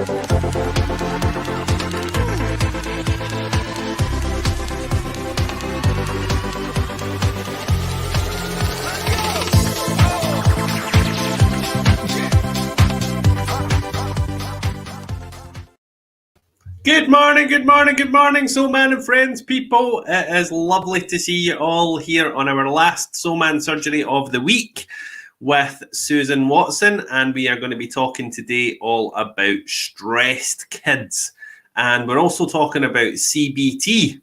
Good morning, good morning, good morning, Soul Man and friends, people. It is lovely to see you all here on our last Soul Man surgery of the week with Susan Watson, and we are going to be talking today all about stressed kids. And we're also talking about CBT,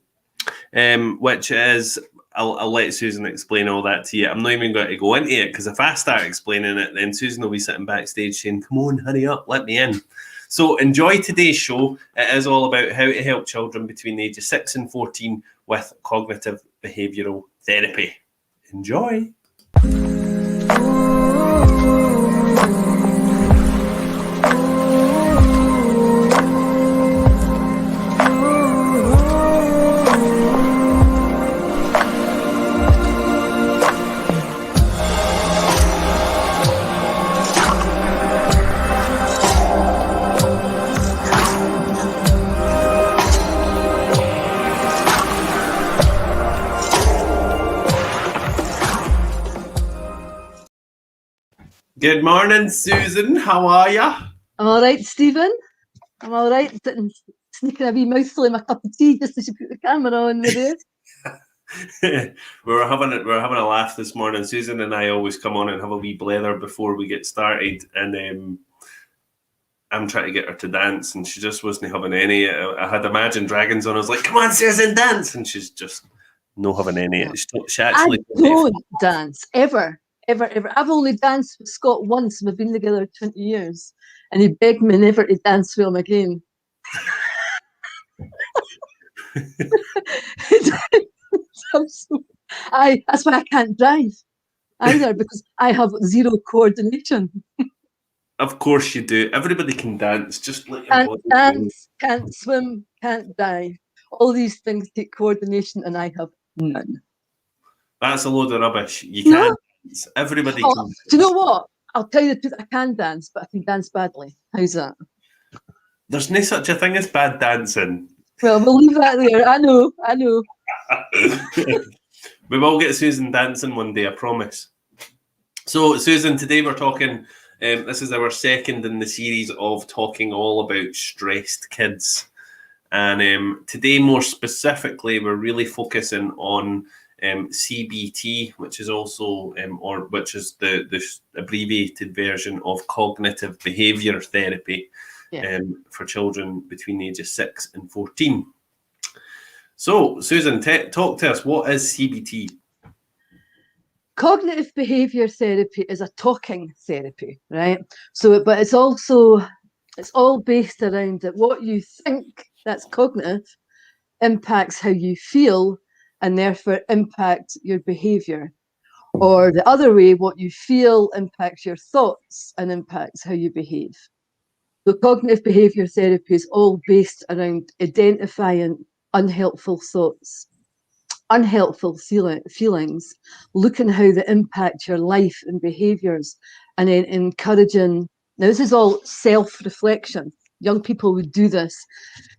which is, I'll let Susan explain all that to you. I'm not even going to go into it, because if I start explaining it, then Susan will be sitting backstage saying, come on, hurry up, let me in. So enjoy today's show. It is all about how to help children between the ages 6 and 14 with cognitive behavioural therapy. Enjoy. Good morning, Susan. How are you? I'm all right, Stephen. I'm all right. Sitting, sneaking a wee mouthful of my cup of tea just as you put the camera on there. we were having a laugh this morning. Susan and I always come on and have a wee blather before we get started, and I'm trying to get her to dance, and she just wasn't having any. I had Imagine Dragons on. I was like, "Come on, Susan, dance!" And she's just not having any. She actually I don't dance ever. I've only danced with Scott once, and we've been together 20 years. And he begged me never to dance with him again. That's why I can't drive either, because I have zero coordination. Of course you do. Everybody can dance, just like can't dance, can't swim, can't dive. All these things take coordination, and I have none. That's a load of rubbish. You can't. Everybody can. Do you know what? I'll tell you the truth. I can dance, but I can dance badly. How's that? There's no such a thing as bad dancing. Well, we'll leave that there. I know. We will get Susan dancing one day, I promise. So, Susan, today we're talking. This is our second in the series of talking all about stressed kids, and today, more specifically, we're really focusing on CBT, which is also, which is the abbreviated version of cognitive behaviour therapy, for children between the ages 6 and 14. So, Susan, talk to us. What is CBT? Cognitive behaviour therapy is a talking therapy, right? So, but it's all based around that what you think, that's cognitive, impacts how you feel, and therefore impact your behaviour. Or the other way, what you feel impacts your thoughts and impacts how you behave. So cognitive behaviour therapy is all based around identifying unhelpful thoughts, unhelpful feelings, looking how they impact your life and behaviours, and then encouraging. Now, this is all self-reflection. Young people would do this,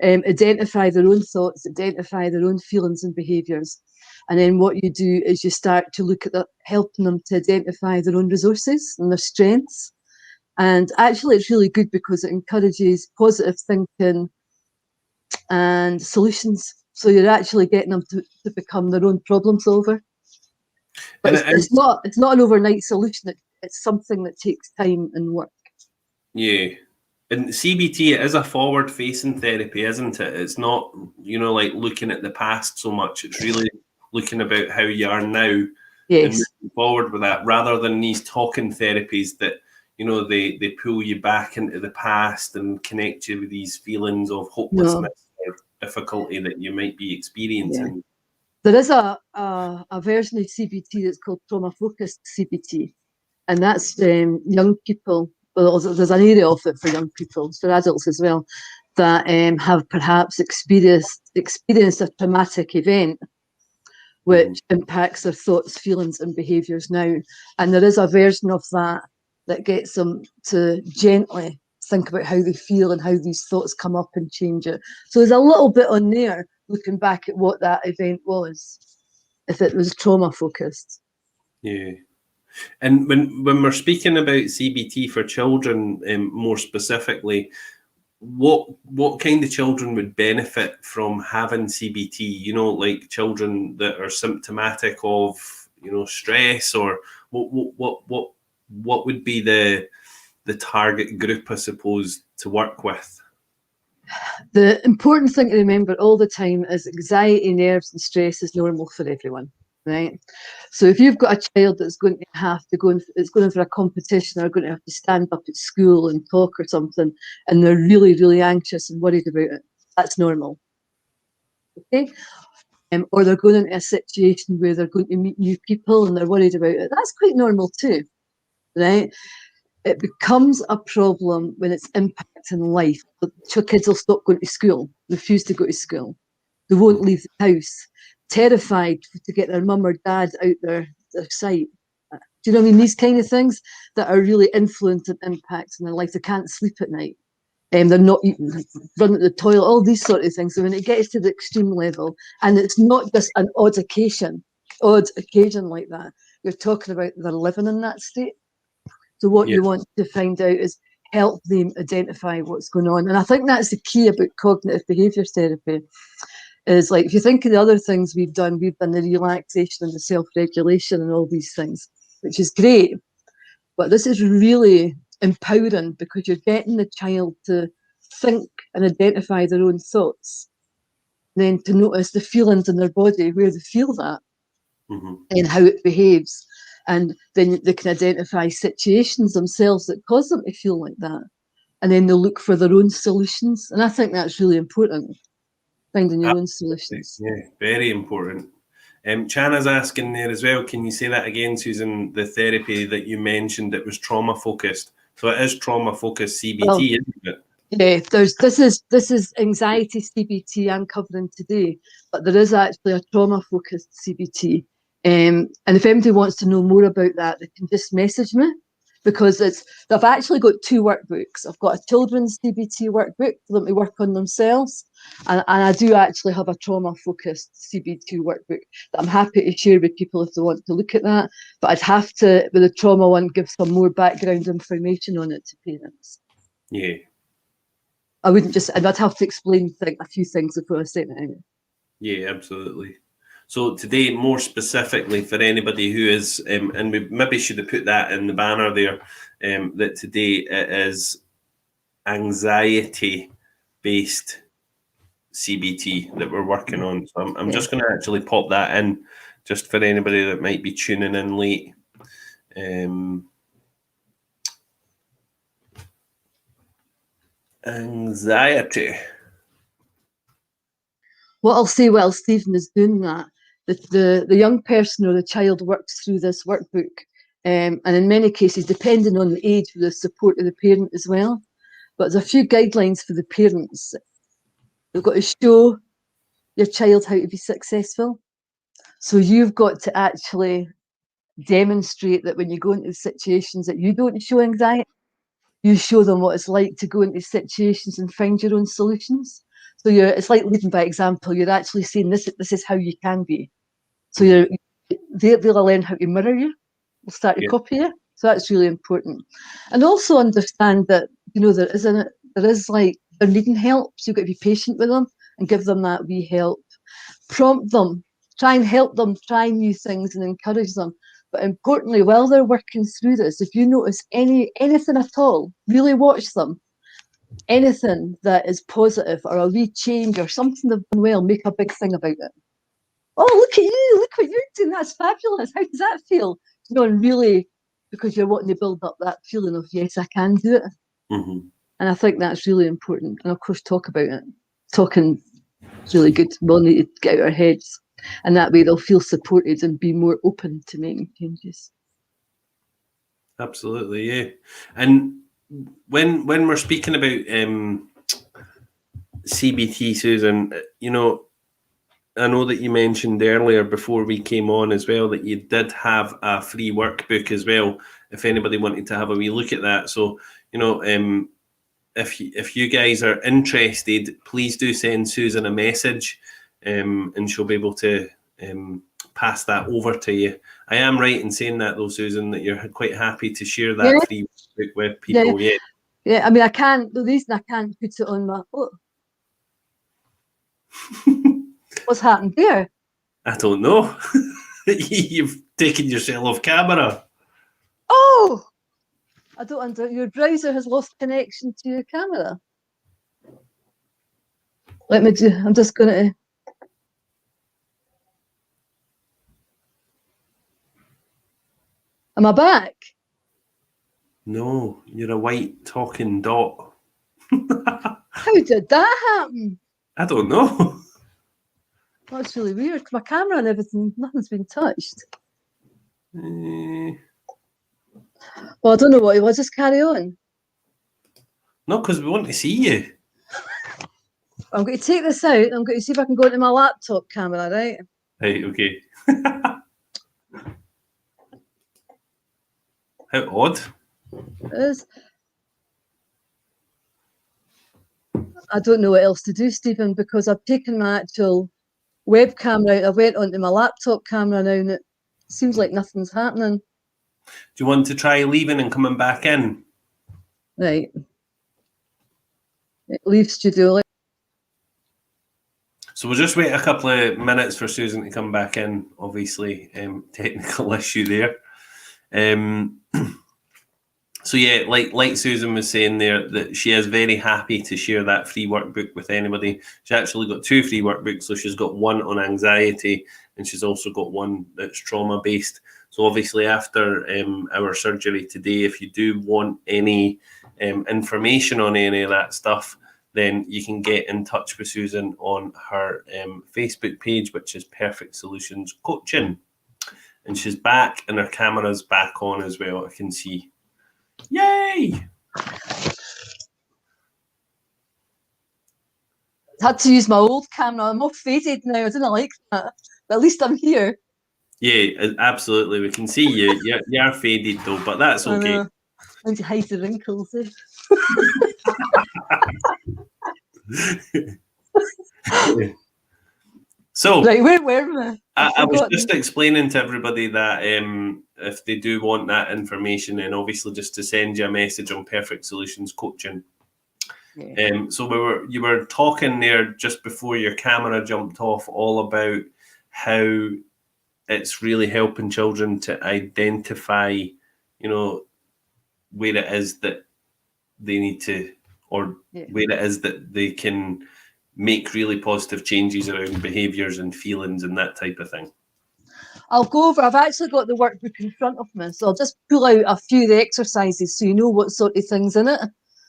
identify their own thoughts, identify their own feelings and behaviours. And then what you do is you start to look at helping them to identify their own resources and their strengths. And actually, it's really good because it encourages positive thinking and solutions. So you're actually getting them to become their own problem solver. But it's not an overnight solution. It's something that takes time and work. Yeah. And CBT is a forward-facing therapy, isn't it? It's not, like looking at the past so much. It's really looking about how you are now, and moving forward with that, rather than these talking therapies that, they pull you back into the past and connect you with these feelings of hopelessness or difficulty that you might be experiencing. Yeah. There is a version of CBT that's called trauma-focused CBT, and that's young people. Well, there's an area of it for young people, for adults as well, that have perhaps experienced a traumatic event which impacts their thoughts, feelings and behaviours now. And there is a version of that gets them to gently think about how they feel and how these thoughts come up and change it. So there's a little bit on there looking back at what that event was, if it was trauma focused. Yeah. And when we're speaking about CBT for children, more specifically, what kind of children would benefit from having CBT? You know, like children that are symptomatic of, you know, stress, or what would be the target group, I suppose, to work with? The important thing to remember all the time is anxiety, nerves, and stress is normal for everyone, right? So if you've got a child that's going to have to go, it's going for a competition, or going to have to stand up at school and talk or something, and they're really, really anxious and worried about it, that's normal. Okay? Or they're going into a situation where they're going to meet new people and they're worried about it, that's quite normal too, right? It becomes a problem when it's impacting life. So kids will stop going to school, refuse to go to school. They won't leave the house, terrified to get their mum or dad out their sight. Do you know what I mean? These kind of things that are really influencing and impacting their life. They can't sleep at night. They're not eating, running to the toilet, all these sort of things. So when it gets to the extreme level, and it's not just an odd occasion like that, you're talking about they're living in that state. So what you want to find out is help them identify what's going on. And I think that's the key about cognitive behaviour therapy, is like, if you think of the other things we've done the relaxation and the self-regulation and all these things, which is great. But this is really empowering, because you're getting the child to think and identify their own thoughts, then to notice the feelings in their body, where they feel that, and how it behaves. And then they can identify situations themselves that cause them to feel like that. And then they'll look for their own solutions. And I think that's really important, finding your own solutions. Yeah, very important. Chana's asking there as well, can you say that again, Susan? The therapy that you mentioned, it was trauma focused. So it is trauma focused CBT, isn't it? Yeah, this is anxiety CBT I'm covering today, but there is actually a trauma focused CBT. And if anybody wants to know more about that, they can just message me, because I've actually got two workbooks. I've got a children's CBT workbook for them to work on themselves, and I do actually have a trauma focused CBT workbook that I'm happy to share with people if they want to look at that. But I'd have to, with the trauma one, give some more background information on it to parents. Yeah. I wouldn't just, I'd have to explain a few things before I sent it out. Yeah, absolutely. So today, more specifically for anybody who is, and we maybe should have put that in the banner there, that today it is anxiety-based CBT that we're working on. So I'm just going to actually pop that in, just for anybody that might be tuning in late. Anxiety. What I'll say while Stephen is doing that, the young person or the child works through this workbook, and in many cases, depending on the age, with the support of the parent as well. But there's a few guidelines for the parents. You've got to show your child how to be successful. So you've got to actually demonstrate that when you go into situations that you don't show anxiety, you show them what it's like to go into situations and find your own solutions. So it's like leading by example. You're actually saying this is how you can be. So they'll learn how to mirror you. They'll start to copy you. So that's really important. And also understand that, there is like, they're needing help. So you've got to be patient with them and give them that wee help. Prompt them, try and help them try new things and encourage them. But importantly, while they're working through this, if you notice anything at all, really watch them. Anything that is positive or a wee change or something they've done well, make a big thing about it. Oh, look at you, look what you're doing, that's fabulous. How does that feel? And really, because you're wanting to build up that feeling of, yes, I can do it. And I think that's really important. And of course, talk about it. Talking is really good. We'll need to get out our heads. And that way they'll feel supported and be more open to making changes. Absolutely, yeah. And when we're speaking about CBT, Susan, I know that you mentioned earlier before we came on as well that you did have a free workbook as well, if anybody wanted to have a wee look at that. So, if you guys are interested, please do send Susan a message, and she'll be able to pass that over to you. I am right in saying that, though, Susan, that you're quite happy to share that free book with people. Yeah. I mean, I can't. The reason I can't put it on my. Oh. What's happened there? I don't know. You've taken yourself off camera. Oh, I don't understand. Your browser has lost connection to your camera. Let me do. I'm just going to. Am I back? No, you're a white talking dot. How did that happen? I don't know. That's really weird. My camera and everything, nothing's been touched. Well, I don't know what it was. Just carry on. No, because we want to see you. I'm going to take this out. I'm going to see if I can go into my laptop camera, right? Right, okay. How odd. It is. I don't know what else to do, Stephen, because I've taken my actual webcam out. I went onto my laptop camera now, and it seems like nothing's happening. Do you want to try leaving and coming back in? Right. Leave studio. So we'll just wait a couple of minutes for Susan to come back in. Obviously, technical issue there. So yeah, like Susan was saying there, that she is very happy to share that free workbook with anybody. She's actually got 2 free workbooks. So she's got one on anxiety, and she's also got one that's trauma based. So obviously after our surgery today, if you do want any information on any of that stuff, then you can get in touch with Susan on her Facebook page, which is Perfect Solutions Coaching. And she's back, and her camera's back on as well, I can see. Yay! Had to use my old camera. I'm all faded now. I didn't like that. But at least I'm here. Yeah, absolutely. We can see you. You're faded though, but that's okay. I need to hide the wrinkles. So, right, where were we? I was just explaining to everybody that if they do want that information, then obviously just to send you a message on Perfect Solutions Coaching. Yeah. So you were talking there just before your camera jumped off all about how it's really helping children to identify, where it is that they need to, or where it is that they can make really positive changes around behaviours and feelings and that type of thing. I'll go over. I've actually got the workbook in front of me, so I'll just pull out a few of the exercises so you know what sort of things in it.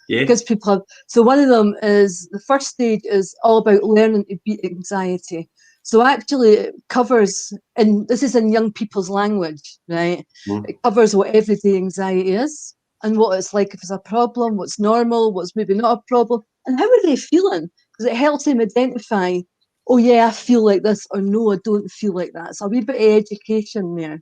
Yeah. Because people have. So one of them is the first stage is all about learning to beat anxiety. So actually, it covers, and this is in young people's language, right? It covers what everyday anxiety is and what it's like if it's a problem, what's normal, what's maybe not a problem, and how are they feeling? Because it helps them identify, oh yeah, I feel like this, or no, I don't feel like that. So a wee bit of education there.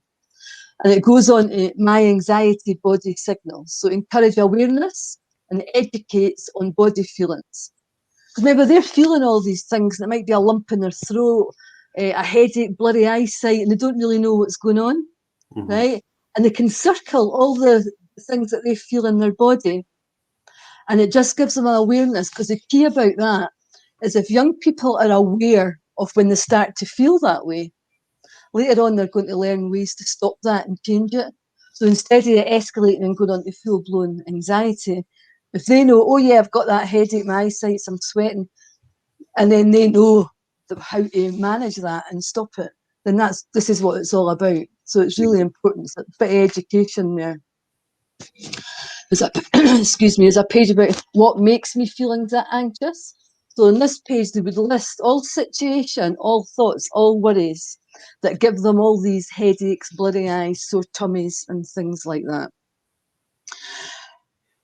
And it goes on to my anxiety body signals. So encourage awareness and educates on body feelings. Because maybe they're feeling all these things, and it might be a lump in their throat, a headache, blurry eyesight, and they don't really know what's going on, right? And they can circle all the things that they feel in their body. And it just gives them an awareness, because the key about that is if young people are aware of when they start to feel that way, later on they're going to learn ways to stop that and change it. So instead of it escalating and going on to full-blown anxiety, if they know, oh yeah, I've got that headache, my eyesight's, I'm sweating, and then they know how to manage that and stop it, then this is what it's all about. So it's really important. It's a bit of education there. Excuse me, there's a page about what makes me feel anxious. So in this page, they would list all situation, all thoughts, all worries that give them all these headaches, bloody eyes, sore tummies, and things like that.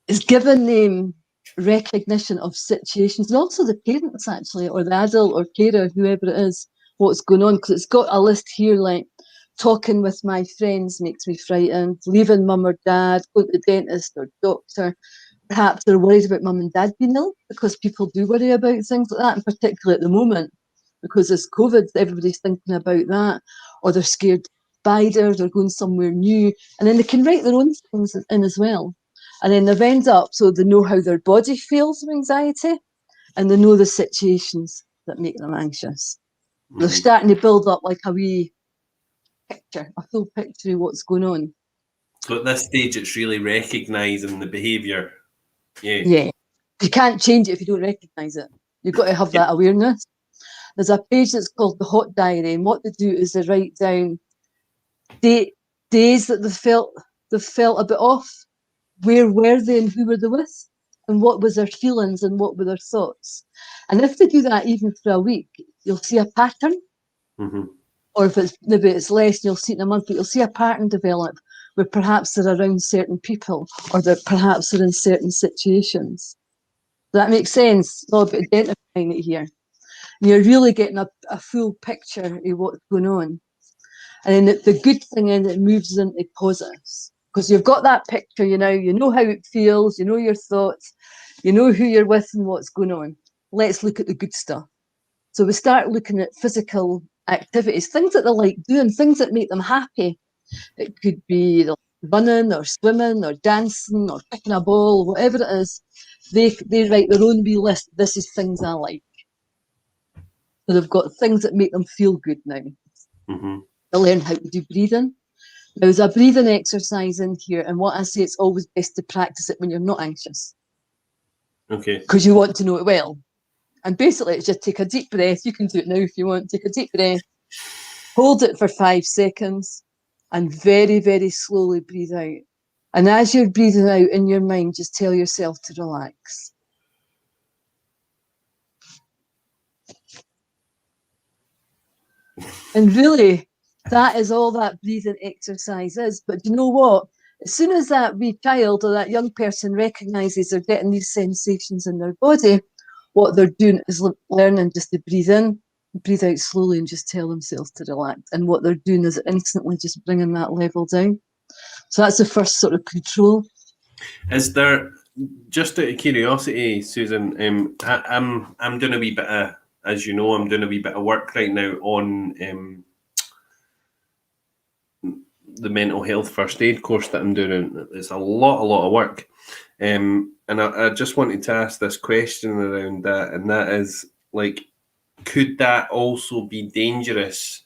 It's given them recognition of situations, and also the parents actually, or the adult or carer, whoever it is, what's going on, because it's got a list here like talking with my friends makes me frightened, leaving mum or dad, going to the dentist or doctor, Perhaps they're worried about mum and dad being ill, because people do worry about things like that, and particularly at the moment, because it's COVID, everybody's thinking about that, or they're scared spiders, or going somewhere new, and then they can write their own things in as well. And then they've ended up, so they know how their body feels with anxiety, and they know the situations that make them anxious. They're starting to build up like a wee picture, a full picture of what's going on. So at this stage, it's really recognising the behaviour. Yeah. You can't change it if you don't recognise it. You've got to have that awareness. There's a page that's called the Hot Diary, and what they do is they write down days that they felt a bit off. Where were they and who were they with? And what was their feelings and what were their thoughts? And if they do that even for a week, you'll see a pattern. Or if it's maybe it's less, you'll see it in a month, but you'll see a pattern develop where perhaps they're around certain people, or that perhaps they're in certain situations. Does that make sense? It's all about identifying it here. And you're really getting a full picture of what's going on. And then the good thing is it moves into positives, because you've got that picture, you know how it feels, you know your thoughts, you know who you're with and what's going on. Let's look at the good stuff. So we start looking at physical activities, things that they like doing, things that make them happy. It could be running or swimming or dancing or kicking a ball, whatever it is. They write their own wee list. This is things I like. So they've got things that make them feel good now. They learn how to do breathing. There's a breathing exercise in here, and what I say, it's always best to practice it when you're not anxious. Okay. Because you want to know it well. And basically, it's just take a deep breath. You can do it now if you want. Take a deep breath, hold it for 5 seconds, and very, very slowly breathe out. And as you're breathing out in your mind, just tell yourself to relax. And really, that is all that breathing exercise is. But you know what? As soon as that wee child or that young person recognises they're getting these sensations in their body, what they're doing is learning just to breathe in, breathe out slowly, and just tell themselves to relax. And what they're doing is instantly just bringing that level down. So that's the first sort of control. Is there, just out of curiosity, Susan, I'm doing a wee bit of, as you know, I'm doing a wee bit of work right now on the mental health first aid course that I'm doing. It's a lot of work. And I just wanted to ask this question around that, and that is, like, could that also be dangerous,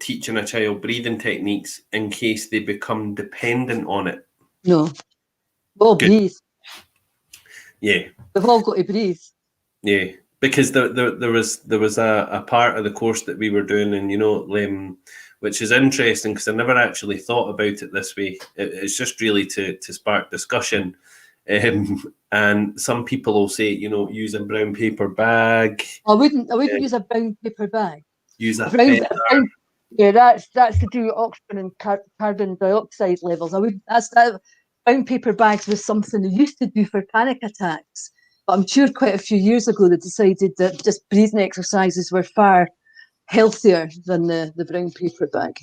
teaching a child breathing techniques in case they become dependent on it? No. We'll all breathe. Yeah. We've all got to breathe. Yeah. Because there was a part of the course that we were doing, and which is interesting because I never actually thought about it this way. It's just really to spark discussion. And some people will say, use a brown paper bag. I wouldn't use a brown paper bag. Use a brown, yeah, that's to do with oxygen and carbon dioxide levels. Brown paper bags was something they used to do for panic attacks. But I'm sure quite a few years ago they decided that just breathing exercises were far healthier than the brown paper bag.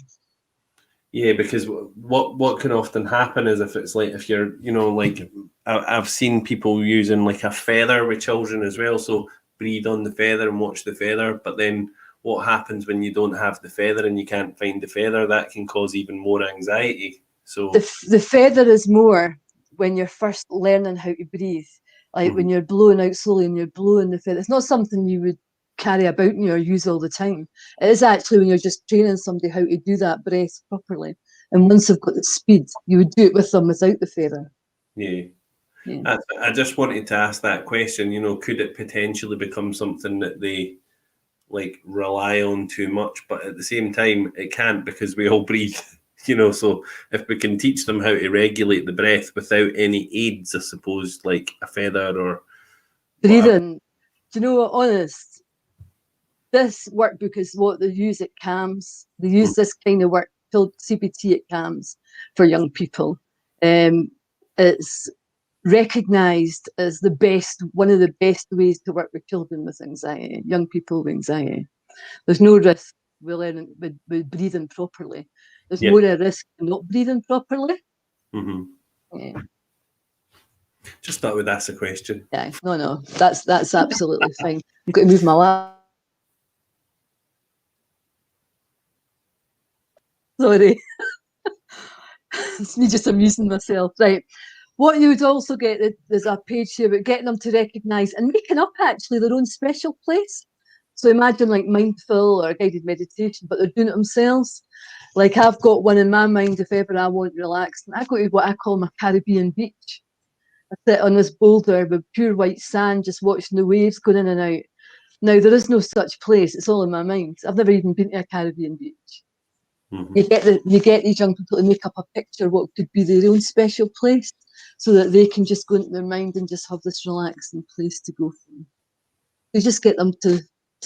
Yeah, because what can often happen is if you're, like, I've seen people using like a feather with children as well. So breathe on the feather and watch the feather. But then what happens when you don't have the feather and you can't find the feather? That can cause even more anxiety. So the feather is more when you're first learning how to breathe. Like when you're blowing out slowly and you're blowing the feather. It's not something you would carry about in you or use all the time. It is actually when you're just training somebody how to do that breath properly. And once they've got the speed, you would do it with them without the feather. Yeah. I just wanted to ask that question, could it potentially become something that they like rely on too much? But at the same time, it can't, because we all breathe, so if we can teach them how to regulate the breath without any aids, I suppose, like a feather or breathing. Do you know what, honest? This workbook is what they use at CAMHS. They use this kind of work called CBT at CAMHS for young people. It's recognised as one of the best ways to work with children with anxiety, young people with anxiety. There's no risk with learning with breathing properly. There's more a risk of not breathing properly. Mm-hmm. Yeah. Just thought I would ask a question. Yeah, no, that's absolutely fine. I'm going to move my lap. Sorry. It's me just amusing myself. Right. What you would also get, there's a page here about getting them to recognise and making up actually their own special place. So imagine like mindful or guided meditation, but they're doing it themselves. Like I've got one in my mind if ever I want to relax. And I go to what I call my Caribbean beach. I sit on this boulder with pure white sand, just watching the waves going in and out. Now, there is no such place. It's all in my mind. I've never even been to a Caribbean beach. Mm-hmm. You get these young people to make up a picture what could be their own special place so that they can just go into their mind and just have this relaxing place to go from. You just get them to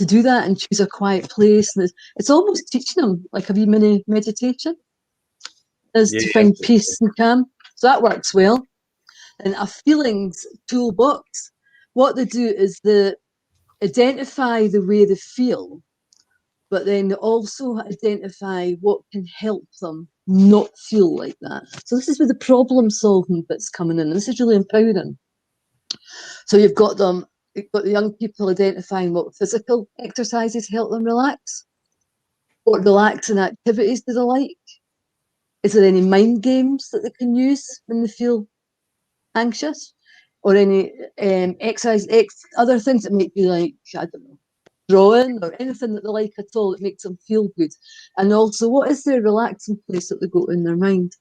do that and choose a quiet place. And it's almost teaching them like a wee mini meditation is to find peace and calm. So that works well. And a feelings toolbox, what they do is they identify the way they feel, but then they also identify what can help them not feel like that. So this is where the problem solving bit's coming in. And this is really empowering. So you've got the young people identifying what physical exercises help them relax. What relaxing activities do they like? Is there any mind games that they can use when they feel anxious? Or any other things that make you like, I don't know, drawing or anything that they like at all that makes them feel good. And also, what is their relaxing place that they go in their mind?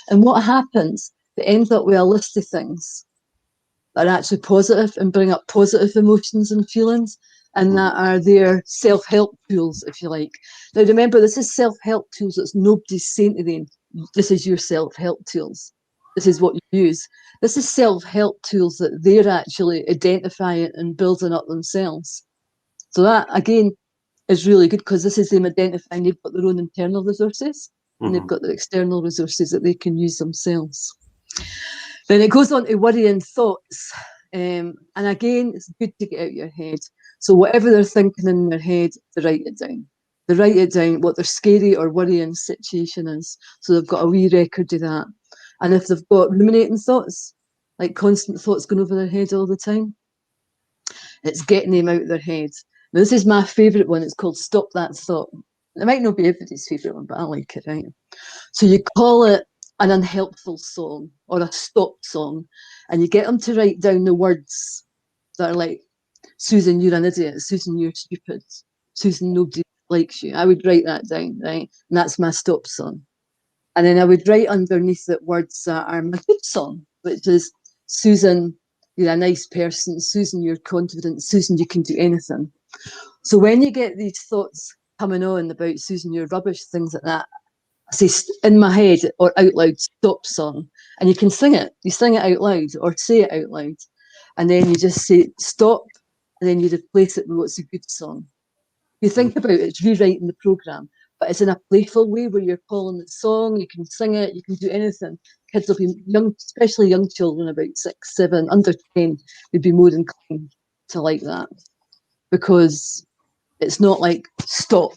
And what happens? They end up with a list of things that are actually positive and bring up positive emotions and feelings, and that are their self-help tools, if you like. Now, remember, this is self-help tools. It's nobody's saying to them, this is your self-help tools. This is what you use. This is self-help tools that they're actually identifying and building up themselves. So that, again, is really good because this is them identifying they've got their own internal resources and they've got their external resources that they can use themselves. Then it goes on to worrying thoughts. And again, it's good to get out your head. So whatever they're thinking in their head, they write it down. They write it down, what their scary or worrying situation is. So they've got a wee record of that. And if they've got ruminating thoughts, like constant thoughts going over their head all the time, it's getting them out of their head. Now, this is my favourite one. It's called Stop That Thought. It might not be everybody's favourite one, but I like it, right? So you call it an unhelpful song or a stop song, and you get them to write down the words that are like, Susan, you're an idiot. Susan, you're stupid. Susan, nobody likes you. I would write that down, right? And that's my stop song. And then I would write underneath it words that are my good song, which is, Susan, you're a nice person. Susan, you're confident. Susan, you can do anything. So when you get these thoughts coming on about Susan, you're rubbish, things like that, I say in my head or out loud, stop song. And you can sing it. You sing it out loud or say it out loud. And then you just say stop, and then you replace it with what's a good song. You think about it, it's rewriting the programme, but it's in a playful way where you're calling the song, you can sing it, you can do anything. Kids will be young, especially young children, about 6, 7, under 10, would be more inclined to like that. Because it's not like stop,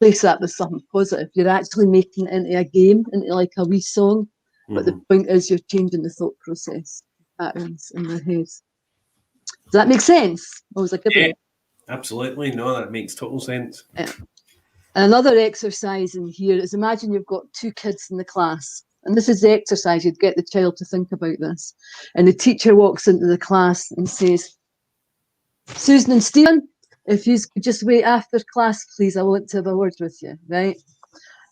replace that with something positive. You're actually making it into a game, into like a wee song. But the point is you're changing the thought process patterns in their heads. Does that make sense? Or was I giving it? Absolutely. No, that makes total sense. Yeah. And another exercise in here is, imagine you've got 2 kids in the class. And this is the exercise. You'd get the child to think about this. And the teacher walks into the class and says, Susan and Stephen, if you could just wait after class, please, I want to have a word with you, right?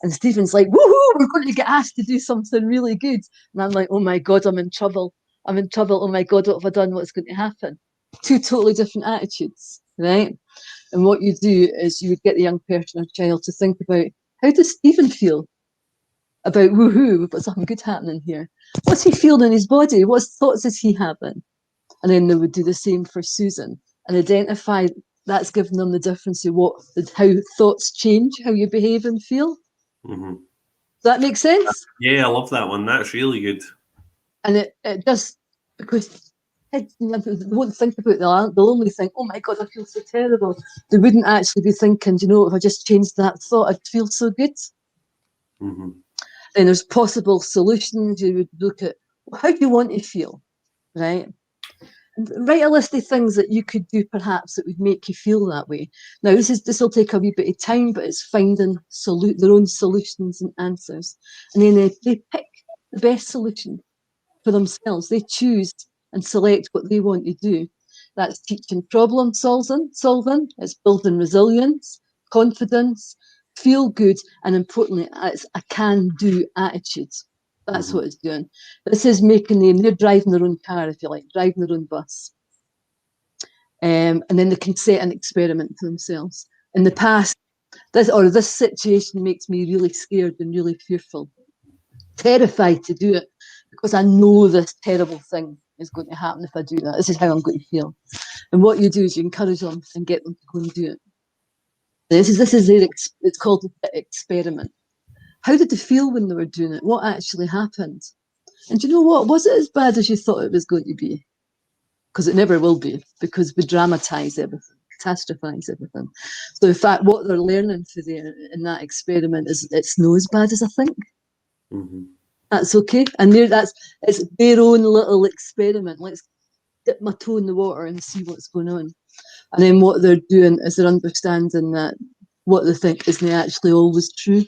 And Stephen's like, woohoo, we're going to get asked to do something really good. And I'm like, oh my God, I'm in trouble. I'm in trouble. Oh my God, what have I done? What's going to happen? 2 totally different attitudes, right? And what you do is you would get the young person or child to think about, how does Stephen feel about woohoo, we've got something good happening here? What's he feeling in his body? What thoughts is he having? And then they would do the same for Susan and identify. That's giving them the difference of how thoughts change, how you behave and feel. Mm-hmm. Does that make sense? Yeah, I love that one. That's really good. And it does, because kids won't think about that. They'll only think, oh my God, I feel so terrible. They wouldn't actually be thinking, if I just changed that thought, I'd feel so good. Mm-hmm. Then there's possible solutions. You would look at, how do you want to feel? right? And write a list of things that you could do perhaps that would make you feel that way. Now, this will take a wee bit of time, but it's finding their own solutions and answers. And then they pick the best solution for themselves. They choose and select what they want to do. That's teaching problem solving, it's building resilience, confidence, feel good, and importantly, it's a can-do attitude. That's what it's doing. This is making they're driving their own car, if you like, driving their own bus. And then they can set an experiment for themselves. In the past, this situation makes me really scared and really fearful, terrified to do it, because I know this terrible thing is going to happen if I do that. This is how I'm going to feel. And what you do is you encourage them and get them to go and do it. This is it's called the experiment. How did they feel when they were doing it? What actually happened? And do you know what? Was it as bad as you thought it was going to be? Because it never will be, because we dramatise everything, catastrophise everything. So in fact, what they're learning in that experiment is it's not as bad as I think. That's okay. And it's their own little experiment. Let's dip my toe in the water and see what's going on. And then what they're doing is they're understanding that what they think isn't actually always true.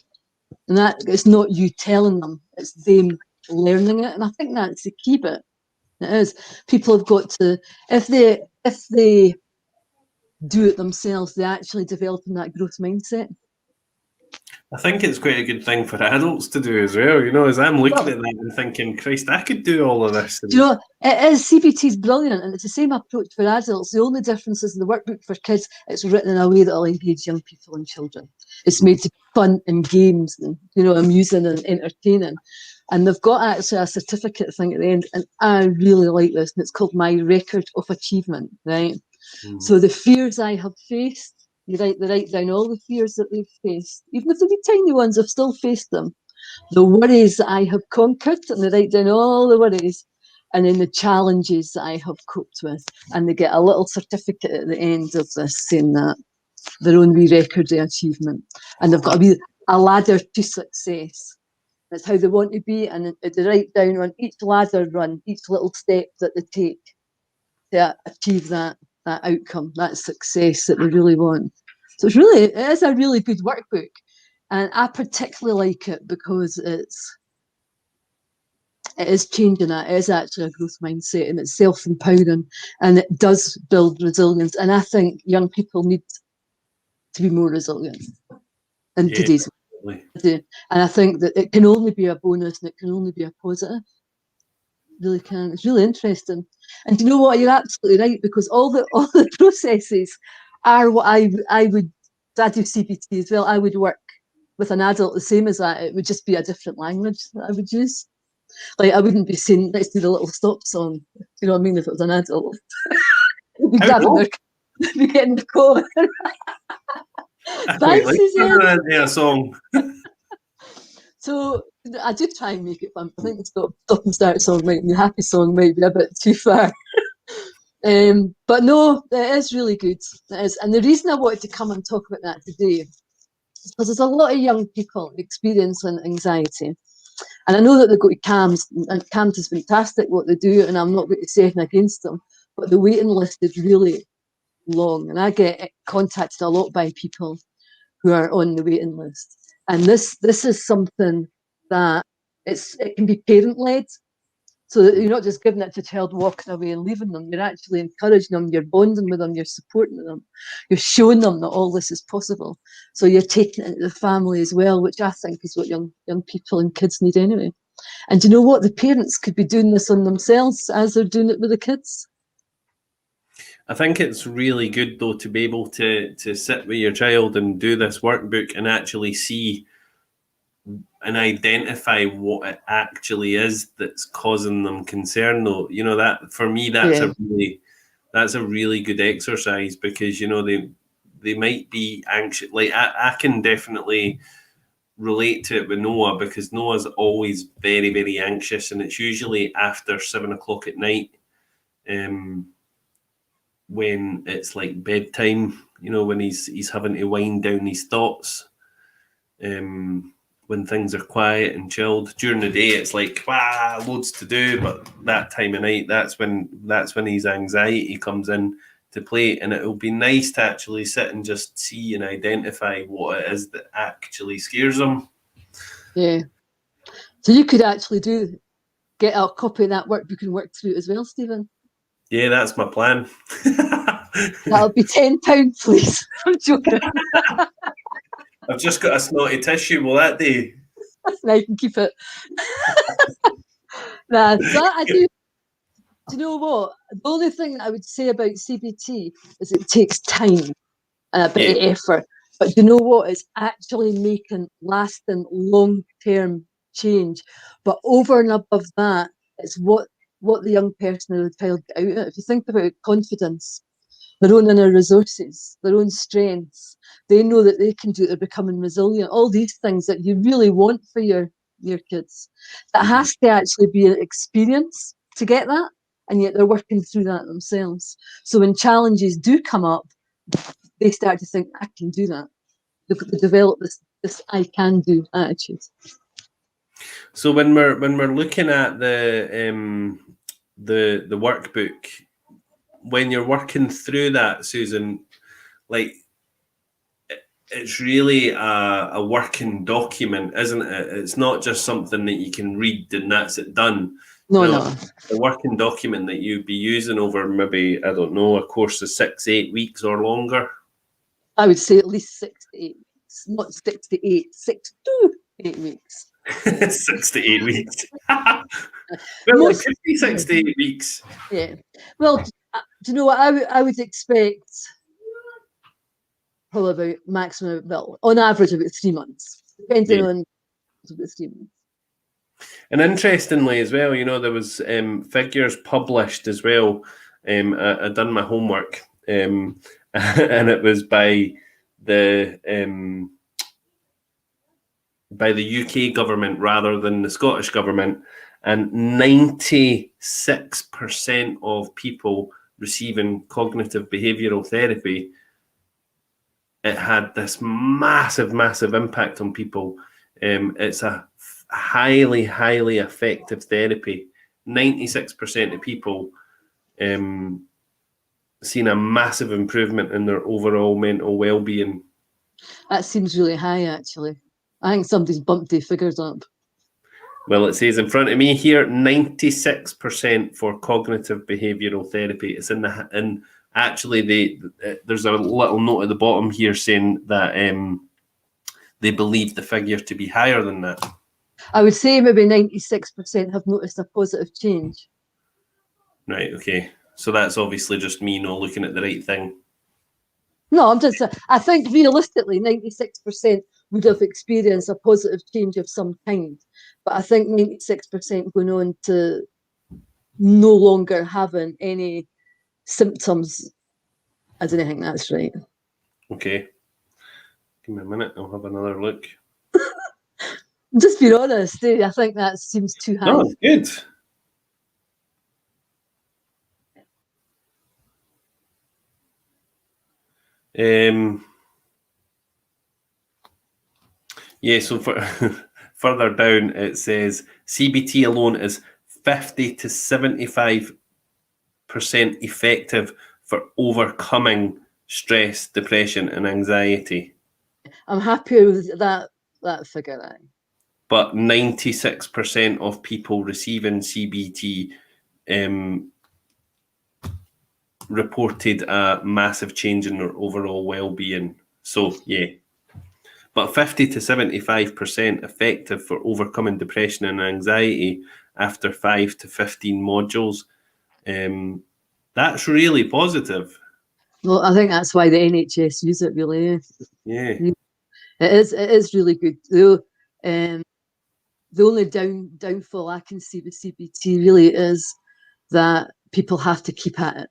And that it's not you telling them, it's them learning it. And I think that's the key bit. It is. People have got to, if they do it themselves, they actually develop in that growth mindset. I think it's quite a good thing for adults to do as well, as I'm looking at that and thinking, Christ, I could do all of this. Do you know, it is, CBT is brilliant, and it's the same approach for adults. The only difference is in the workbook for kids, it's written in a way that will engage young people and children. It's made to be fun and games and, amusing and entertaining. And they've got actually a certificate thing at the end, and I really like this, and it's called My Record of Achievement, right? So the fears I have faced, they write down all the fears that they've faced. Even if they're tiny ones, I've still faced them. The worries that I have conquered, and they write down all the worries, and then the challenges that I have coped with. And they get a little certificate at the end of this saying that their own wee record of achievement. And they've got a ladder to success. That's how they want to be. And they write down on each ladder run, each little step that they take to achieve that outcome, that success that we really want. So it is a really good workbook. And I particularly like it because it is changing that. It is actually a growth mindset, and it's self-empowering, and it does build resilience. And I think young people need to be more resilient in today's world. And I think that it can only be a bonus, and it can only be a positive. It really can. It's really interesting. And you know what? You're absolutely right, because all the processes are what I would. I do CBT as well. I would work with an adult the same as that. It would just be a different language that I would use. Like, I wouldn't be saying, let's do the little stop song. You know what I mean? If it was an adult, they'd be grabbing they'd be getting the car. Bye, Suzanne. Yeah, song. So I did try and make it fun. I think the stop and start song might be the happy song might be a bit too far. But no, it is really good. It is. And the reason I wanted to come and talk about that today is because there's a lot of young people experiencing anxiety. And I know that they go to CAMHS, and CAMHS is fantastic what they do, and I'm not going to say anything against them, but the waiting list is really long. And I get contacted a lot by people who are on the waiting list. And this is something that it can be parent-led. So that you're not just giving it to a child walking away and leaving them. You're actually encouraging them, you're bonding with them, you're supporting them, you're showing them that all this is possible. So you're taking it into the family as well, which I think is what young people and kids need anyway. And do you know what? The parents could be doing this on themselves as they're doing it with the kids. I think it's really good, though, to be able to sit with your child and do this workbook and actually see and identify what it actually is that's causing them concern. Though, that for me, that's a really good exercise, because they might be anxious. Like, I can definitely relate to it with Noah, because Noah's always very, very anxious, and it's usually after 7 o'clock at night, when it's like bedtime. When he's having to wind down his thoughts. when things are quiet and chilled. During the day, it's like loads to do, but that time of night, that's when his anxiety comes in to play, and it'll be nice to actually sit and just see and identify what it is that actually scares him. Yeah. So you could actually get a copy of that workbook and work through it as well, Stephen. Yeah, that's my plan. That'll be £10, please. I'm joking. I've just got a snotty tissue. Will that do? Now you can keep it. Nah, so I do. Do you know what? The only thing I would say about CBT is it takes time and a bit of effort. But do you know what? It's actually making lasting, long-term change. But over and above that, it's what the young person or the child get out of it. If you think about confidence, their own inner resources, their own strengths, they know that they can do it. They're becoming resilient. All these things that you really want for your kids. That has to actually be an experience to get that. And yet they're working through that themselves. So when challenges do come up, they start to think, I can do that. They develop this I can do attitude. So when we're looking at the workbook, when you're working through that, Susan, like it's really a working document, isn't it? It's not just something that you can read and that's it done. No. A working document that you'd be using over maybe, I don't know, a course of 6-8 weeks or longer. I would say at least 6 to 8 weeks, not 6 to 8, 6 to 8 weeks. 6 to 8 weeks. Well, it could be 6 to 8 weeks. Yeah. Well, do you know what I would expect? Probably about maximum, well, on average about 3 months, depending on about 3 months. And interestingly as well, you know, there was figures published as well. I done my homework, and it was by the UK government rather than the Scottish government, and 96% of people receiving cognitive behavioural therapy, it had this massive impact on people. It's a highly effective therapy. 96% of people seen a massive improvement in their overall mental well-being. That seems really high, actually. I think somebody's bumped their figures up. Well, it says in front of me here, 96% for cognitive behavioural therapy. It's actually there's a little note at the bottom here saying that they believe the figure to be higher than that. I would say maybe 96% have noticed a positive change. Right, okay. So that's obviously just me not looking at the right thing. No, I think realistically 96% would have experienced a positive change of some kind. But I think 96% going on to no longer having any symptoms, I don't think that's right. Okay. Give me a minute, I'll have another look. Just be honest, I think that seems too high. Oh, good. Yeah, so further down it says CBT alone is 50 to 75% effective for overcoming stress, depression, and anxiety. I'm happy with that figure. But 96% of people receiving CBT reported a massive change in their overall well-being. So, yeah. But 50 to 75% effective for overcoming depression and anxiety after 5 to 15 modules. That's really positive. Well, I think that's why the NHS use it, really. Yeah. It is really good. Though, the only downfall I can see with CBT really is that people have to keep at it.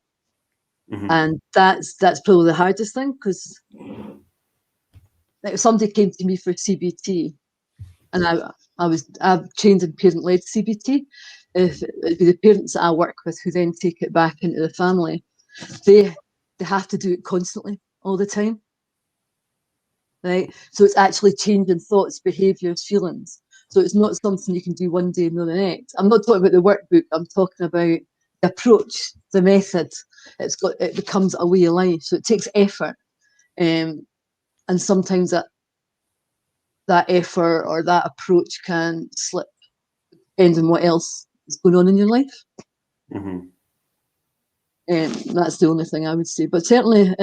Mm-hmm. And that's probably the hardest thing, because if somebody came to me for CBT and I've trained in parent-led CBT, if it'd be the parents that I work with who then take it back into the family, they have to do it constantly, all the time. right? So it's actually changing thoughts, behaviours, feelings. So it's not something you can do one day and not the next. I'm not talking about the workbook. I'm talking about the approach, the method. It becomes a way of life. So it takes effort, and sometimes that effort or that approach can slip, depending on what else is going on in your life. Mm-hmm. That's the only thing I would say. But certainly,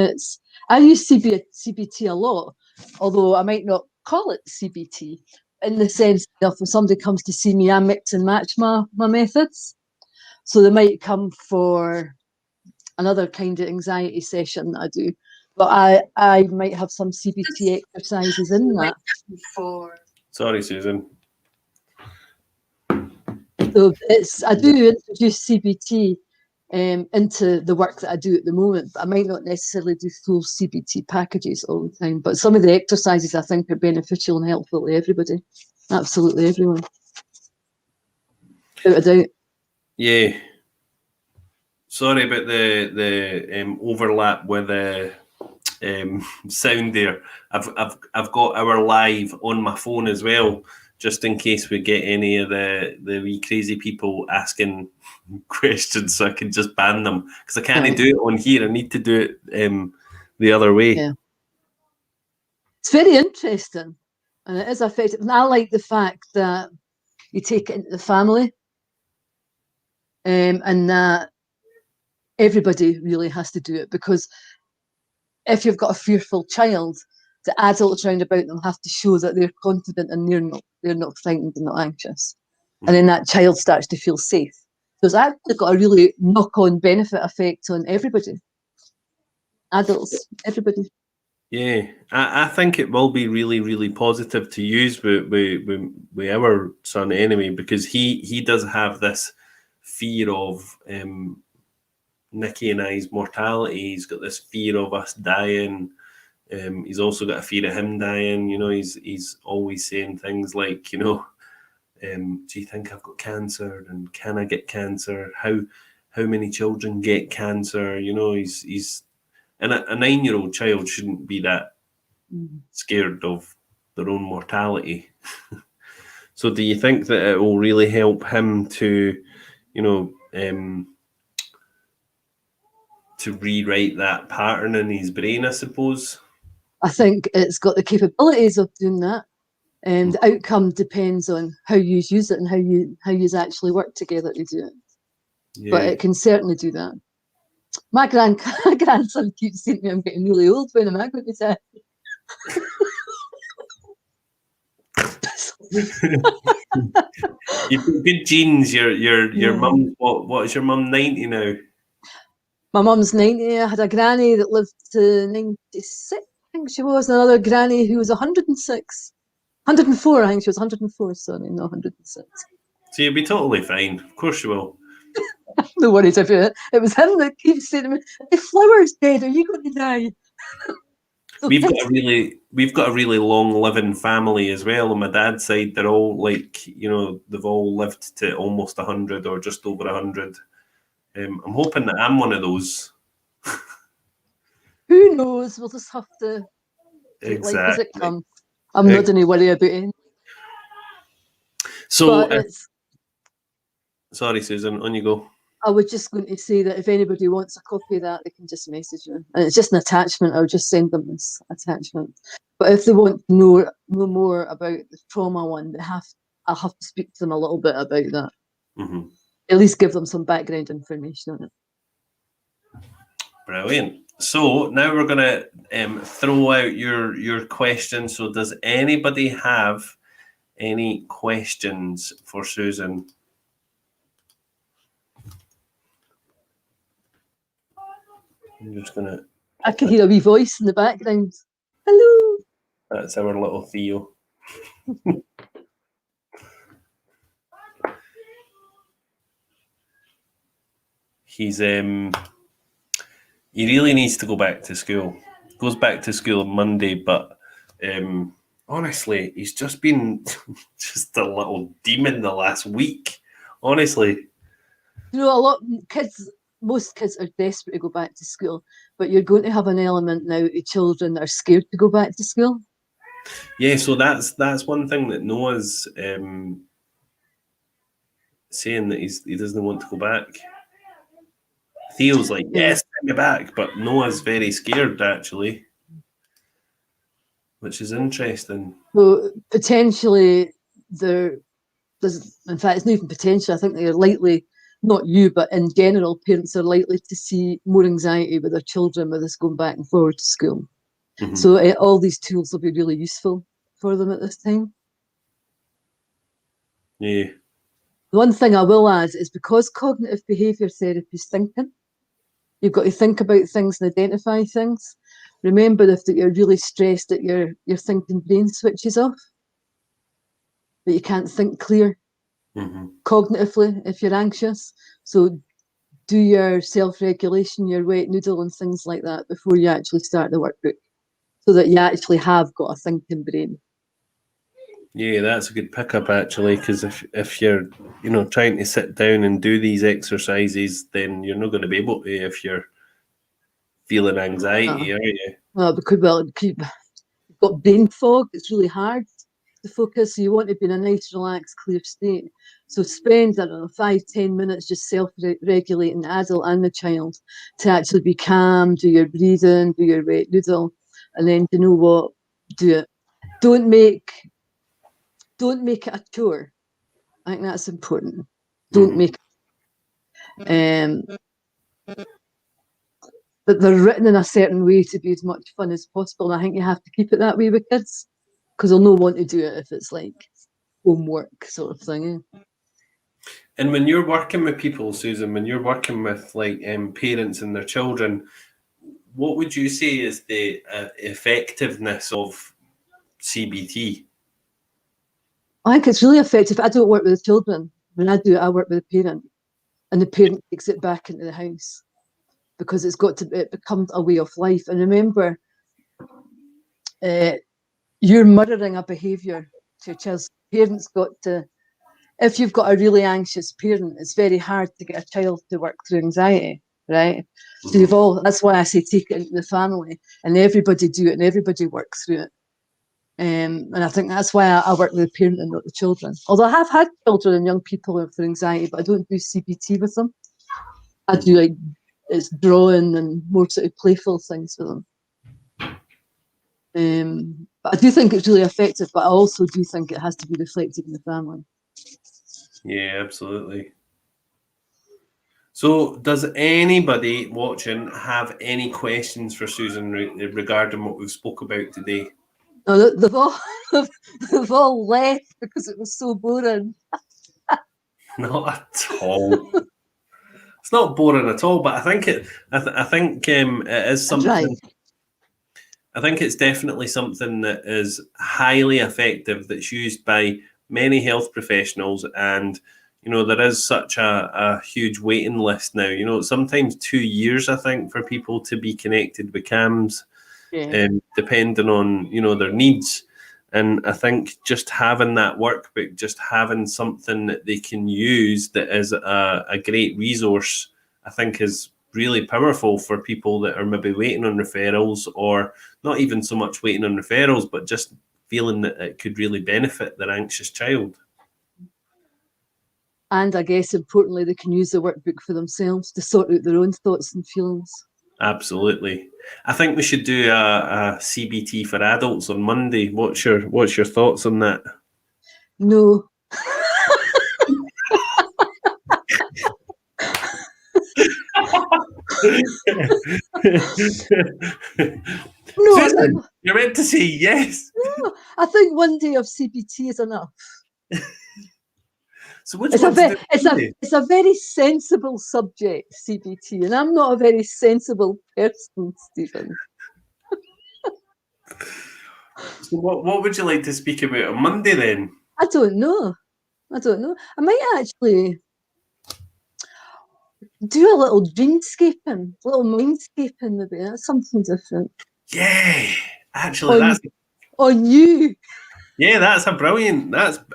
I use CBT a lot, although I might not call it CBT in the sense that if somebody comes to see me, I mix and match my methods. So they might come for another kind of anxiety session that I do, but I might have some CBT exercises in that. Sorry, Susan. So I do introduce CBT into the work that I do at the moment, but I might not necessarily do full CBT packages all the time. But some of the exercises I think are beneficial and helpful to everybody, absolutely everyone, without a doubt. Yeah. Sorry about the overlap with the sound there. I've got our live on my phone as well, just in case we get any of the wee crazy people asking questions, so I can just ban them because I can't do it on here. I need to do it the other way. Yeah, it's very interesting, and it is effective. And I like the fact that you take it into the family, and that everybody really has to do it, because if you've got a fearful child, the adults round about them have to show that they're confident and they're not frightened and not anxious. And then that child starts to feel safe. So it's actually got a really knock-on benefit effect on everybody. Adults, everybody. Yeah, I think it will be really, really positive to use with our son anyway, because he does have this fear of Nikki and I's mortality. He's got this fear of us dying. He's also got a fear of him dying. You know, he's always saying things like, do you think I've got cancer? And can I get cancer? How many children get cancer? You know, he's and a 9-year-old child shouldn't be that scared of their own mortality. So do you think that it will really help him to, to rewrite that pattern in his brain, I suppose? I think it's got the capabilities of doing that. And the outcome depends on how you use it and how you actually work together to do it. Yeah. But it can certainly do that. My grandson keeps saying to me I'm getting really old. When am I going to say? You've got good genes. Your mum. What is your mum? 90 now. My mum's 90. I had a granny that lived to 96. I think she was. Another granny who was 106. 104. I think she was 104. Sorry, not 106. So you'll be totally fine. Of course you will. No worries about it. It was him that keeps saying to me, "The flower's dead. Are you going to die?" We've got a really long living family as well. On my dad's side, they're all they've all lived to almost 100 or just over 100. I'm hoping that I'm one of those. Who knows? We'll just have to take life as it comes. I'm not going to worry about it. So, sorry, Susan, on you go. I was just going to say that if anybody wants a copy of that, they can just message me. And it's just an attachment. I'll just send them this attachment. But if they want to know more about the trauma one, I'll have to speak to them a little bit about that. Mm-hmm. At least give them some background information on it. Brilliant. So now we're going to throw out your questions. So does anybody have any questions for Susan? I'm just going to... I can hear a wee voice in the background. Hello. That's our little Theo. He's he really needs to go back to school. Goes back to school on Monday, but honestly, he's just been just a little demon the last week. Honestly, most kids are desperate to go back to school, but you're going to have an element now of children that are scared to go back to school. Yeah, so that's one thing that Noah's saying, that he doesn't want to go back. Theo's like, yes, send me back, but Noah's very scared actually, which is interesting. So potentially there's, in fact, it's not even potential. I think they're likely, not you, but in general, parents are likely to see more anxiety with their children with us going back and forward to school. Mhm. So all these tools will be really useful for them at this time. Yeah. One thing I will add is, because cognitive behaviour therapy is thinking, you've got to think about things and identify things. Remember, if that you're really stressed, that your thinking brain switches off, that you can't think clear cognitively if you're anxious. So do your self-regulation, your wet noodle and things like that before you actually start the workbook, so that you actually have got a thinking brain. Yeah, that's a good pickup actually, because if you're trying to sit down and do these exercises, then you're not going to be able to if you're feeling anxiety, are you? Well, you've got brain fog. It's really hard to focus. So you want to be in a nice, relaxed, clear state. So spend, I don't know, 5-10 minutes just self-regulating the adult and the child to actually be calm, do your breathing, do your wet noodle, and then do it. Don't make it a chore. I think that's important. Don't make it. But they're written in a certain way to be as much fun as possible. And I think you have to keep it that way with kids, because they'll not want to do it if it's like homework sort of thing. And when you're working with people, Susan, when you're working with like parents and their children, what would you say is the effectiveness of CBT? I think it's really effective. I don't work with the children. When I do it, I work with the parent, and the parent takes it back into the house, because it becomes a way of life. And remember, you're mirroring a behaviour to your child's parents. If you've got a really anxious parent, it's very hard to get a child to work through anxiety, right? So that's why I say take it into the family, and everybody do it, and everybody work through it. And I think that's why I work with the parent and not the children. Although I have had children and young people with anxiety, but I don't do CBT with them. I do it's drawing and more sort of playful things with them. But I do think it's really effective, but I also do think it has to be reflected in the family. Yeah, absolutely. So does anybody watching have any questions for Susan regarding what we've spoke about today? No, they've all left because it was so boring. Not at all. It's not boring at all, but I think it is something. Right. I think it's definitely something that is highly effective, that's used by many health professionals, and there is such a huge waiting list now. Sometimes 2 years, I think, for people to be connected with CAMHS, depending on their needs. And I think just having that workbook, just having something that they can use that is a great resource, I think is really powerful for people that are maybe waiting on referrals, or not even so much waiting on referrals, but just feeling that it could really benefit their anxious child. And I guess importantly, they can use the workbook for themselves to sort out their own thoughts and feelings. Absolutely. I think we should do a CBT for adults on Monday. What's your thoughts on that? No. No, Susan, you're meant to say yes. No, I think one day of CBT is enough. So which it's a very sensible subject, CBT, and I'm not a very sensible person, Stephen. So what would you like to speak about on Monday then? I don't know. I might actually do a little dreamscaping, a little mindscaping maybe. That's something different. Yeah, actually, that's on you. Yeah, that's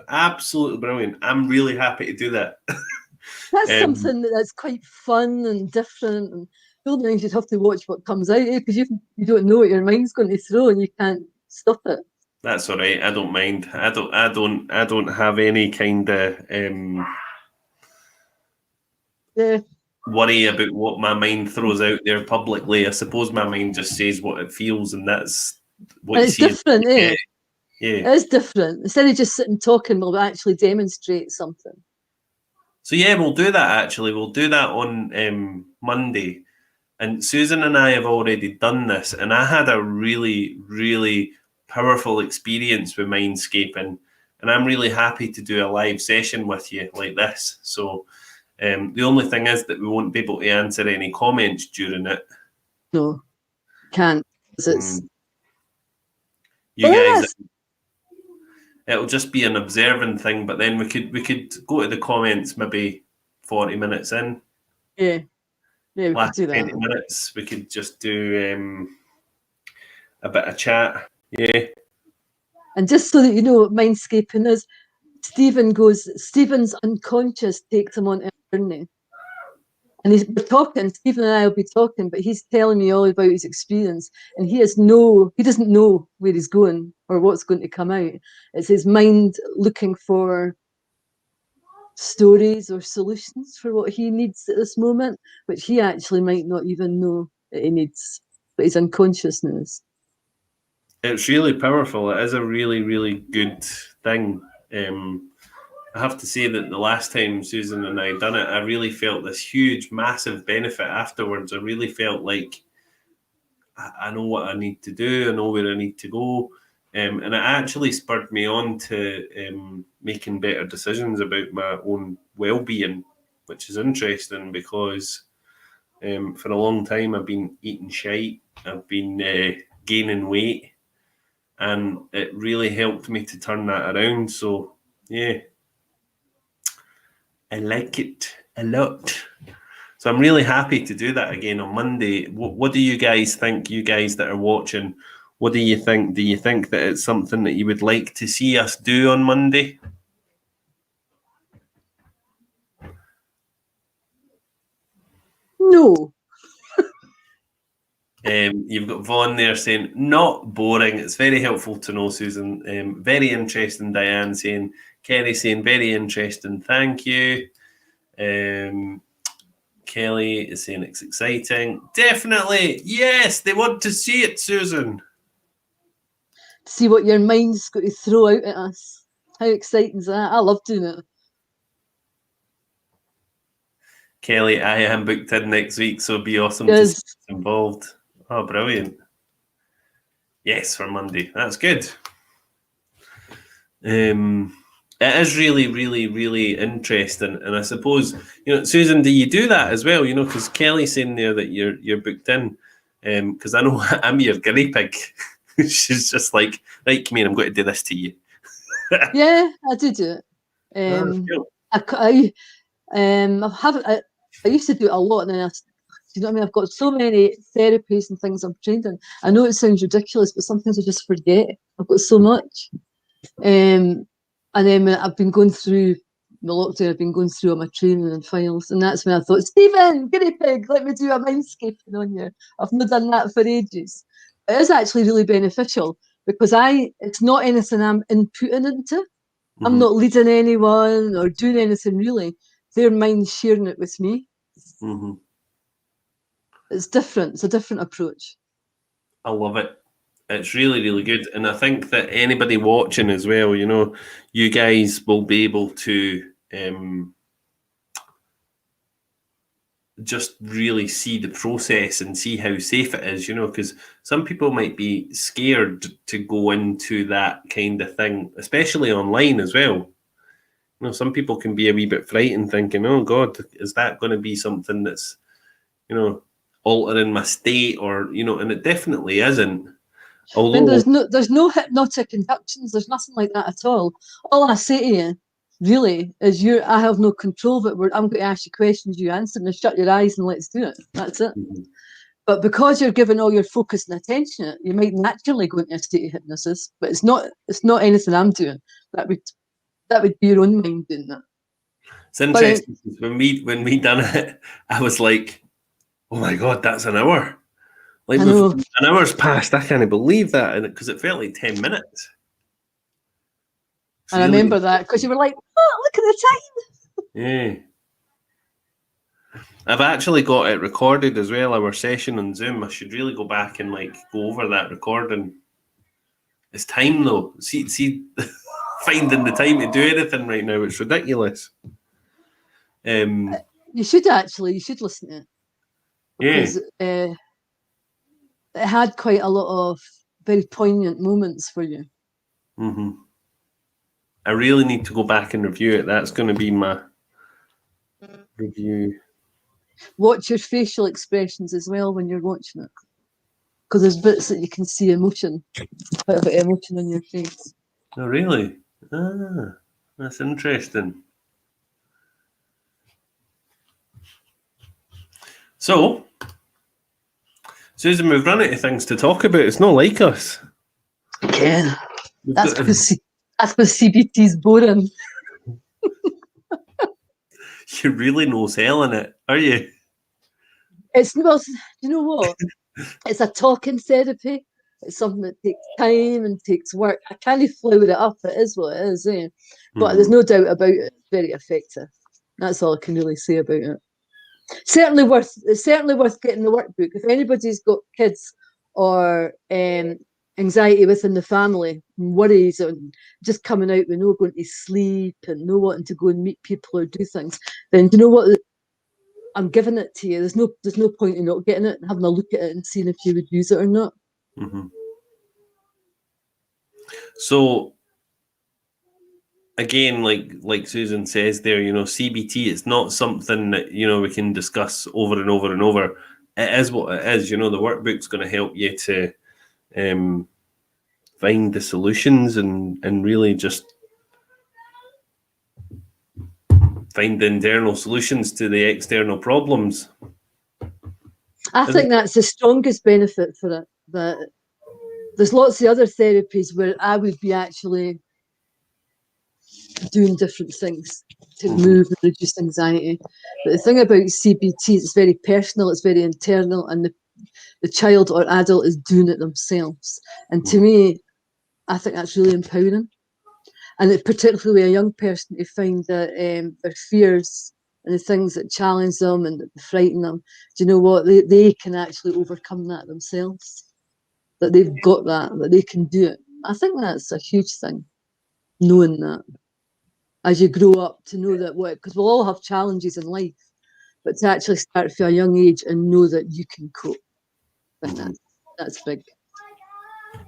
absolutely brilliant. I'm really happy to do that. That's something that's quite fun and different. And the only thing, you'd have to watch what comes out, because you don't know what your mind's going to throw, and you can't stop it. That's all right. I don't mind. I don't have any kind of Yeah. worry about what my mind throws out there publicly. I suppose my mind just says what it feels, and that's what And you it's see. different, eh? Yeah. It is different. Instead of just sitting talking, we'll actually demonstrate something. So yeah, we'll do that actually. We'll do that on Monday. And Susan and I have already done this, and I had a really, really powerful experience with Mindscaping, and I'm really happy to do a live session with you like this. So the only thing is that we won't be able to answer any comments during it. No, can't. 'Cause it's, You well, guys, that's- it'll just be an observing thing, but then we could go to the comments maybe 40 minutes in. yeah, we could Last do 20 that. minutes, we could just do a bit of chat. Yeah. And just so that you know what Mindscaping is, Stephen's unconscious takes him on a journey. And we're talking, Stephen and I will be talking, but he's telling me all about his experience. And he doesn't know where he's going or what's going to come out. It's his mind looking for stories or solutions for what he needs at this moment, which he actually might not even know that he needs, but his unconsciousness. It's really powerful. It is a really, really good thing. I have to say that the last time Susan and I done it, I really felt this huge, massive benefit afterwards. I really felt like I know what I need to do. I know where I need to go. And it actually spurred me on to making better decisions about my own well-being, which is interesting because for a long time I've been eating shite. I've been gaining weight. And it really helped me to turn that around. So, yeah, I like it a lot. So I'm really happy to do that again on Monday. What do you guys think, you guys that are watching? What do you think? Do you think that it's something that you would like to see us do on Monday? No. You've got Vaughn there saying, not boring. It's very helpful to know, Susan. Very interesting, Diane saying. Kerry saying, very interesting. Thank you. Kelly is saying it's exciting. Definitely. Yes, they want to see it, Susan. See what your mind's going to throw out at us. How exciting is that? I love doing it. Kelly, I am booked in next week, so it'd be awesome to see us involved. Oh, brilliant. Yes, for Monday. That's good. It is really, really, really interesting. And I suppose, Susan, do you do that as well? Because Kelly's saying there that you're booked in. Because I know I'm your guinea pig. She's just like, right, come here, I'm going to do this to you. Yeah, I do it. I used to do it a lot, and then you know what I mean? I've got so many therapies and things I'm trained in. I know it sounds ridiculous, but sometimes I just forget. I've got so much. And then I've been going through the lockdown, I've been going through all my training and files, and that's when I thought, Stephen, guinea pig, let me do a mindscaping on you. I've not done that for ages. It is actually really beneficial because it's not anything I'm inputting into. Mm-hmm. I'm not leading anyone or doing anything really. Their mind's sharing it with me. Mm-hmm. It's different. It's a different approach. I love it. It's really, really good. And I think that anybody watching as well, you guys will be able to just really see the process and see how safe it is, because some people might be scared to go into that kind of thing, especially online as well. Some people can be a wee bit frightened thinking, oh God, is that going to be something that's, altering my state or, and it definitely isn't. Although there's no hypnotic inductions, there's nothing like that at all. All I say to you, really, is I have no control of it. I'm going to ask you questions, you answer them, and shut your eyes and let's do it. That's it. Mm-hmm. But because you're giving all your focus and attention, you might naturally go into a state of hypnosis. But it's not anything I'm doing. That would be your own mind doing that. It's interesting when we done it, I was like, oh my God, that's an hour. Like an hour's passed. I can't believe that, because it felt like 10 minutes. And I remember that because you were like, "Oh, look at the time." Yeah. I've actually got it recorded as well, our session on Zoom. I should really go back and like go over that recording. It's time though. See finding the time to do anything right now, it's ridiculous. You should listen to it. Because it had quite a lot of very poignant moments for you. Mm-hmm. I really need to go back and review it. That's going to be my review. Watch your facial expressions as well when you're watching it, because there's bits that you can see emotion, quite a bit of emotion on your face. Oh, really? Ah, that's interesting. So, Susan, we've run out of things to talk about. It's not like us. Again, that's because CBT's boring. You're really no selling it, are you? It's well, you know what? It's a talking therapy. It's something that takes time and takes work. I can't flower it up. It is what it is, eh? But there's no doubt about it. It's very effective. That's all I can really say about it. It's certainly worth getting the workbook. If anybody's got kids or anxiety within the family, worries, and just coming out with no going to sleep and no wanting to go and meet people or do things, then you know what? I'm giving it to you. There's no point in not getting it and having a look at it and seeing if you would use it or not. Mm-hmm. So again, like Susan says there, CBT is not something that we can discuss over and over and over. It is what it is. The workbook's going to help you to find the solutions and really just find the internal solutions to the external problems. I think that's the strongest benefit for it. But there's lots of other therapies where I would be actually doing different things to move and reduce anxiety. But the thing about CBT is it's very personal, it's very internal, and the child or adult is doing it themselves. And to me, I think that's really empowering. And particularly a young person to find that their fears and the things that challenge them and that frighten them, do you know what? They can actually overcome that themselves. That they've got that they can do it. I think that's a huge thing, knowing that. As you grow up, to know that because we'll all have challenges in life, but to actually start from a young age and know that you can cope, I think that's big.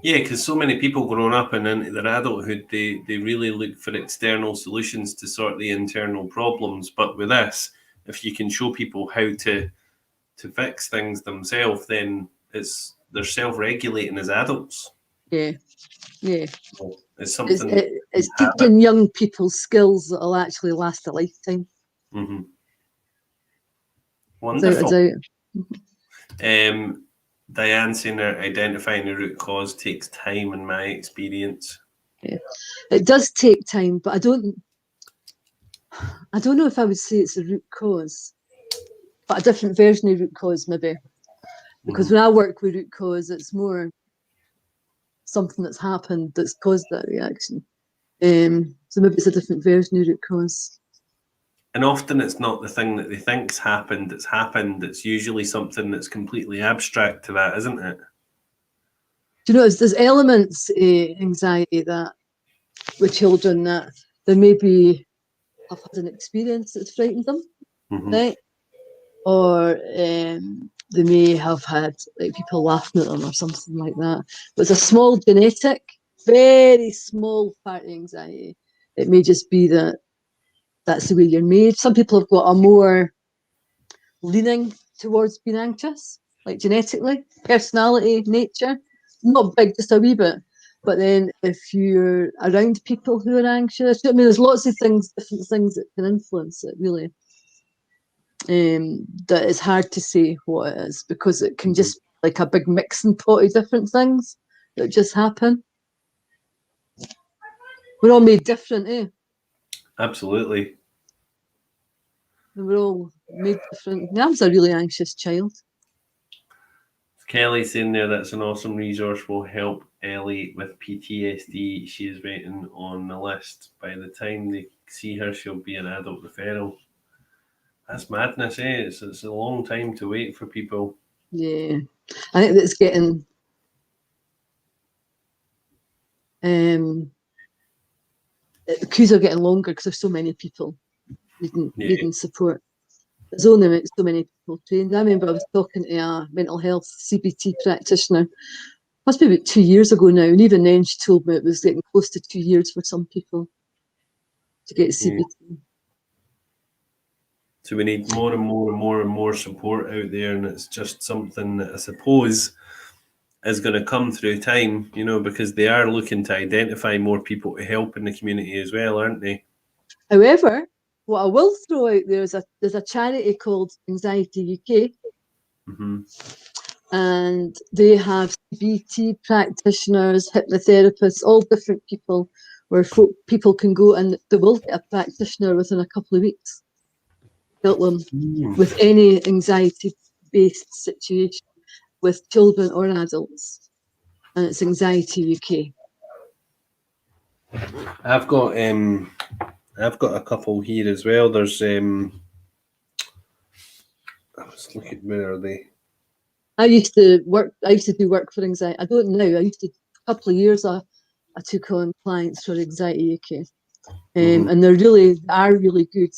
Yeah, because so many people growing up and into their adulthood, they really look for external solutions to sort the internal problems. But with this, if you can show people how to fix things themselves, then they're self-regulating as adults. Yeah. It's something. It's teaching young people skills that'll actually last a lifetime. Mm-hmm. Wonderful. Diane saying that identifying the root cause takes time in my experience. Yeah. It does take time, but I don't know if I would say it's a root cause, but a different version of root cause maybe. Because when I work with root cause, it's more something that's happened that's caused that reaction. So maybe it's a different version of root cause. And often it's not the thing that they think's happened that's happened. It's usually something that's completely abstract to that, isn't it? Do you know, there's elements of anxiety that with children that they maybe have had an experience that's frightened them, right? Or they may have had like people laughing at them or something like that. But it's a small genetic, very small part of anxiety. It may just be that that's the way you're made. Some people have got a more leaning towards being anxious, like genetically, personality, nature. Not big, just a wee bit. But then if you're around people who are anxious, I mean, there's lots of things, different things that can influence it, really. That it's hard to say what it is because it can just be like a big mixing pot of different things that just happen. We're all made different, eh? Absolutely. We're all made different. I was a really anxious child. Kelly's saying there that's an awesome resource, will help Ellie with PTSD. She is waiting on the list. By the time they see her, she'll be an adult referral. That's madness, eh? It's a long time to wait for people. Yeah, I think that's getting the queues are getting longer because there's so many people needing support. There's only so many people trained. I remember I was talking to a mental health CBT practitioner, must be about 2 years ago now, and even then she told me it was getting close to 2 years for some people to get CBT. Yeah. So we need more and more and more and more support out there, and it's just something that I suppose is going to come through time, you know, because they are looking to identify more people to help in the community as well, aren't they? However, what I will throw out there is there's a charity called Anxiety UK, and they have CBT practitioners, hypnotherapists, all different people, where people can go and they will get a practitioner within a couple of weeks, help them with any anxiety-based situation with children or adults, and it's Anxiety UK. I've got a couple here as well. There's I was looking, where are they? I used to do work for anxiety. I don't now. A couple of years I took on clients for Anxiety UK, and they are really good.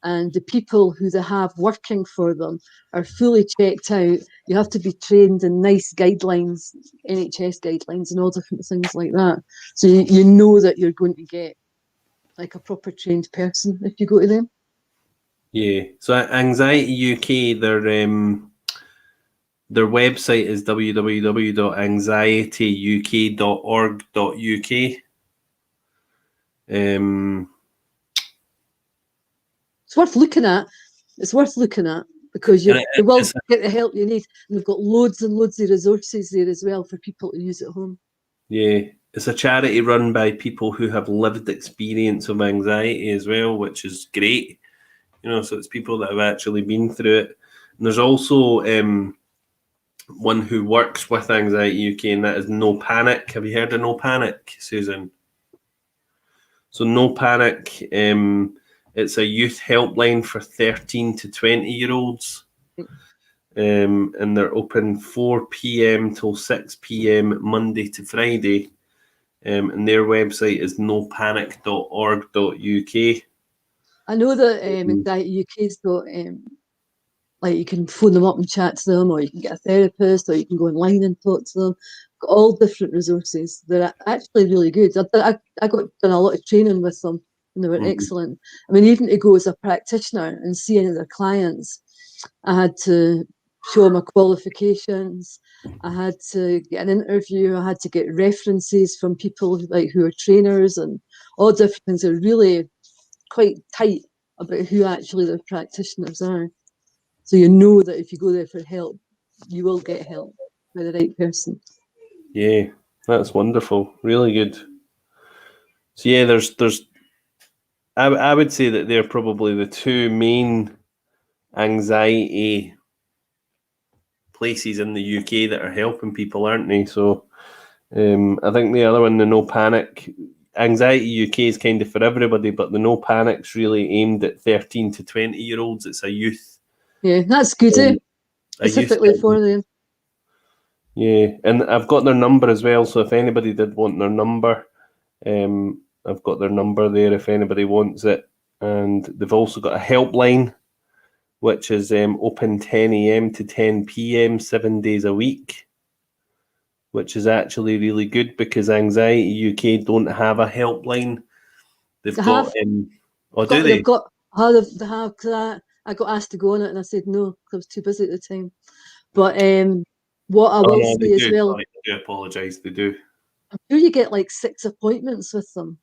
And the people who they have working for them are fully checked out. You have to be trained in nice guidelines, NHS guidelines, and all different things like that. So you know that you're going to get like a proper trained person if you go to them. Yeah. So Anxiety UK, their website is www.anxietyuk.org.uk. It's worth looking at. It's worth looking at because you will get the help you need. And they've got loads and loads of resources there as well for people to use at home. Yeah, it's a charity run by people who have lived experience of anxiety as well, which is great. You know, so it's people that have actually been through it. And there's also one who works with Anxiety UK, and that is No Panic. Have you heard of No Panic, Susan? So No Panic, it's a youth helpline for 13 to 20-year-olds. And they're open 4 p.m. till 6 p.m. Monday to Friday. And their website is nopanic.org.uk. I know that Anxiety UK's got like you can phone them up and chat to them, or you can get a therapist, or you can go online and talk to them. Got all different resources. They're actually really good. I got done a lot of training with them, and they were excellent. I mean, even to go as a practitioner and see any of their clients, I had to show them my qualifications. I had to get an interview. I had to get references from people like who are trainers and all different things. They're really quite tight about who actually their practitioners are. So you know that if you go there for help, you will get help by the right person. Yeah, that's wonderful. Really good. So yeah, there's I would say that they're probably the two main anxiety places in the UK that are helping people, aren't they? So I think the other one, the No Panic, Anxiety UK is kind of for everybody, but the No Panic's really aimed at 13 to 20-year-olds. It's a youth. Yeah, that's good, specifically for them. Yeah, and I've got their number as well, so if anybody did want their number, I've got their number there if anybody wants it. And they've also got a helpline, which is open 10 a.m. to 10 p.m. 7 days a week, which is actually really good because Anxiety UK don't have a helpline. They've got do they? They have. I got asked to go on it and I said no because I was too busy at the time. But what I will say as well, I do apologise. They do. I'm sure you get like 6 appointments with them,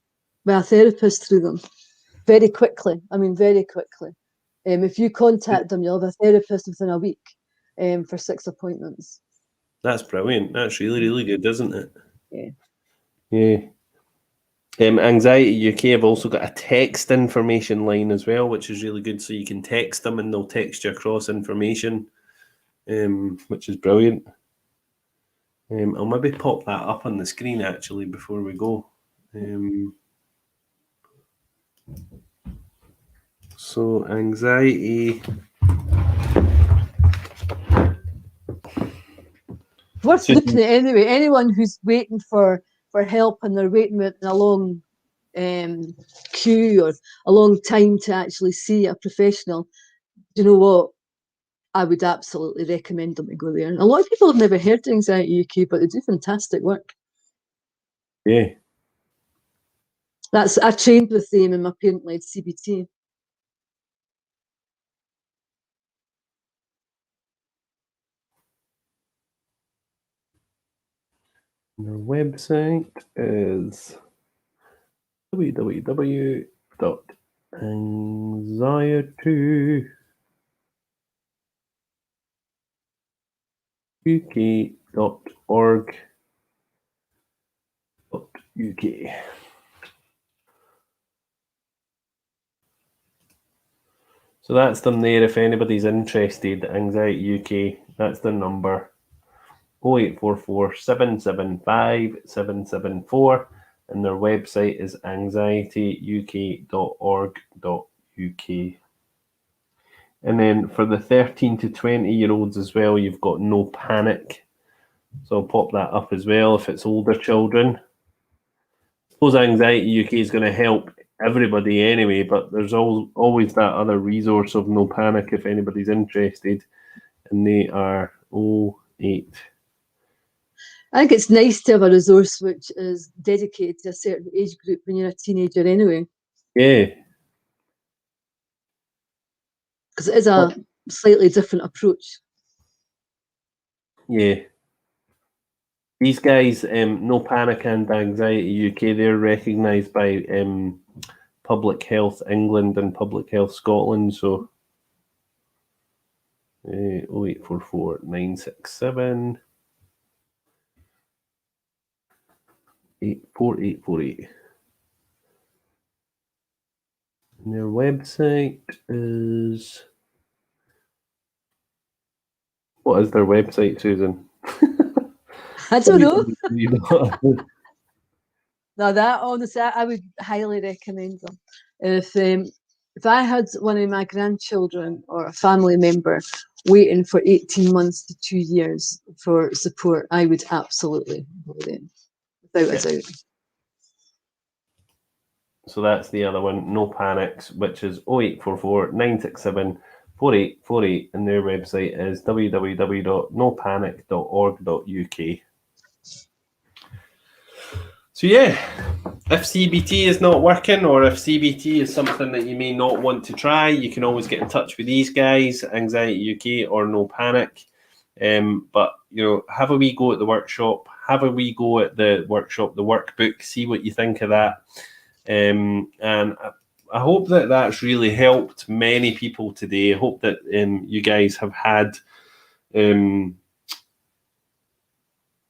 with a therapist through them, very quickly. I mean, very quickly. If you contact them, you'll have a therapist within a week for 6 appointments. That's brilliant. That's really, really good, isn't it? Yeah. Yeah. Anxiety UK have also got a text information line as well, which is really good. So you can text them and they'll text you across information, which is brilliant. I'll maybe pop that up on the screen actually before we go. So anxiety. Worth looking at anyway. Anyone who's waiting for help and they're waiting in a long queue or a long time to actually see a professional, do you know what? I would absolutely recommend them to go there. And a lot of people have never heard of Anxiety UK, but they do fantastic work. Yeah. I trained with them in my parent-led CBT. Their website is www.anxietyuk.org.uk. So that's them there if anybody's interested. Anxiety UK, that's their number. 0844 775 774, and their website is anxietyuk.org.uk. And then for the 13 to 20-year-olds as well, you've got No Panic. So I'll pop that up as well if it's older children. I suppose Anxiety UK is going to help everybody anyway, but there's always that other resource of No Panic if anybody's interested. And they are 08. I think it's nice to have a resource which is dedicated to a certain age group when you're a teenager anyway. Yeah. Because it is a slightly different approach. Yeah. These guys, No Panic and Anxiety UK, they're recognised by Public Health England and Public Health Scotland. So 0844 967 4848. And their website is... What is their website, Susan? I don't know. No, that honestly, I would highly recommend them. If I had one of my grandchildren or a family member waiting for 18 months to 2 years for support, I would absolutely go them, without a doubt. So that's the other one, No Panics, which is 0844 967 4848, and their website is www.nopanic.org.uk. So yeah, if CBT is not working, or if CBT is something that you may not want to try, you can always get in touch with these guys, Anxiety UK or No Panic. But have a wee go at the workshop, have a wee go at the workshop, the workbook, see what you think of that. And I hope that that's really helped many people today. I hope that you guys have had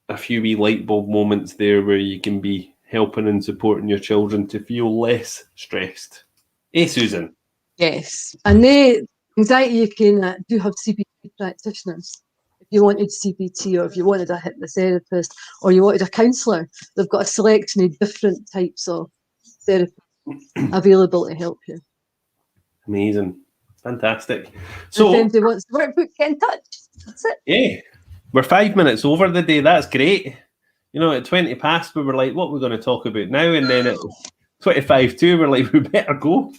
a few wee light bulb moments there where you can be helping and supporting your children to feel less stressed. Hey, Susan? Yes. And Anxiety UK do have CBT practitioners. If you wanted CBT, or if you wanted a hypnotherapist, or you wanted a counsellor, they've got a selection of different types of therapy available to help you. Amazing. Fantastic. So if anybody wants the workbook, get in touch. That's it. Yeah. We're 5 minutes over the day. That's great. At 20 past, we were like, what are we going to talk about now? And then at 25 to, we're like, we better go.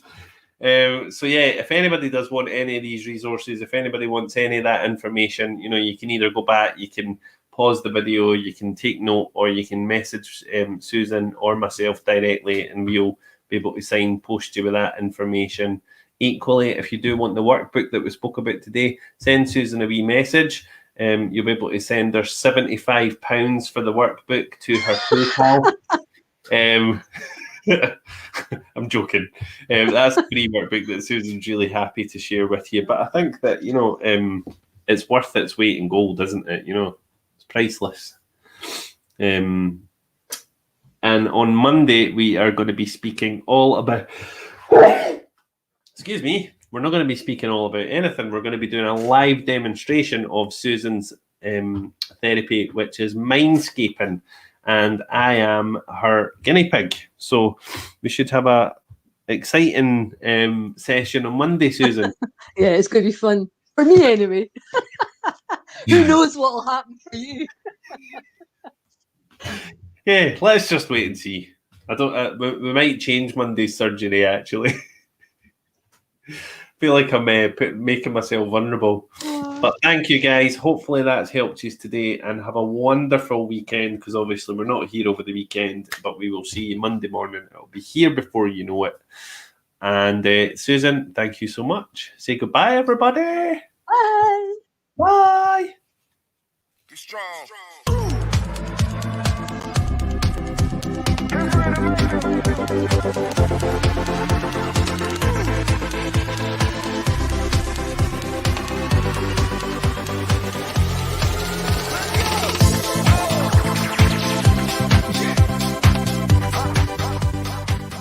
So yeah, if anybody does want any of these resources, if anybody wants any of that information, you can either go back, you can pause the video, you can take note, or you can message Susan or myself directly, and we'll be able to signpost you with that information. Equally, if you do want the workbook that we spoke about today, send Susan a wee message. You'll be able to send her £75 for the workbook to her PayPal. I'm joking. That's a free workbook that Susan's really happy to share with you. But I think that, it's worth its weight in gold, isn't it? It's priceless. And on Monday, we are going to be speaking all about... Excuse me. We're not going to be speaking all about anything. We're going to be doing a live demonstration of Susan's therapy, which is Mindscaping, and I am her guinea pig. So we should have a exciting session on Monday, Susan. Yeah, it's going to be fun for me anyway. Who knows what will happen for you? Yeah, let's just wait and see. I don't. We might change Monday's surgery. Actually, feel like I'm making myself vulnerable. But thank you, guys. Hopefully that's helped you today, and have a wonderful weekend. Because obviously we're not here over the weekend, but we will see you Monday morning. It'll be here before you know it. And Susan, thank you so much. Say goodbye, everybody. Bye. Bye. Be strong.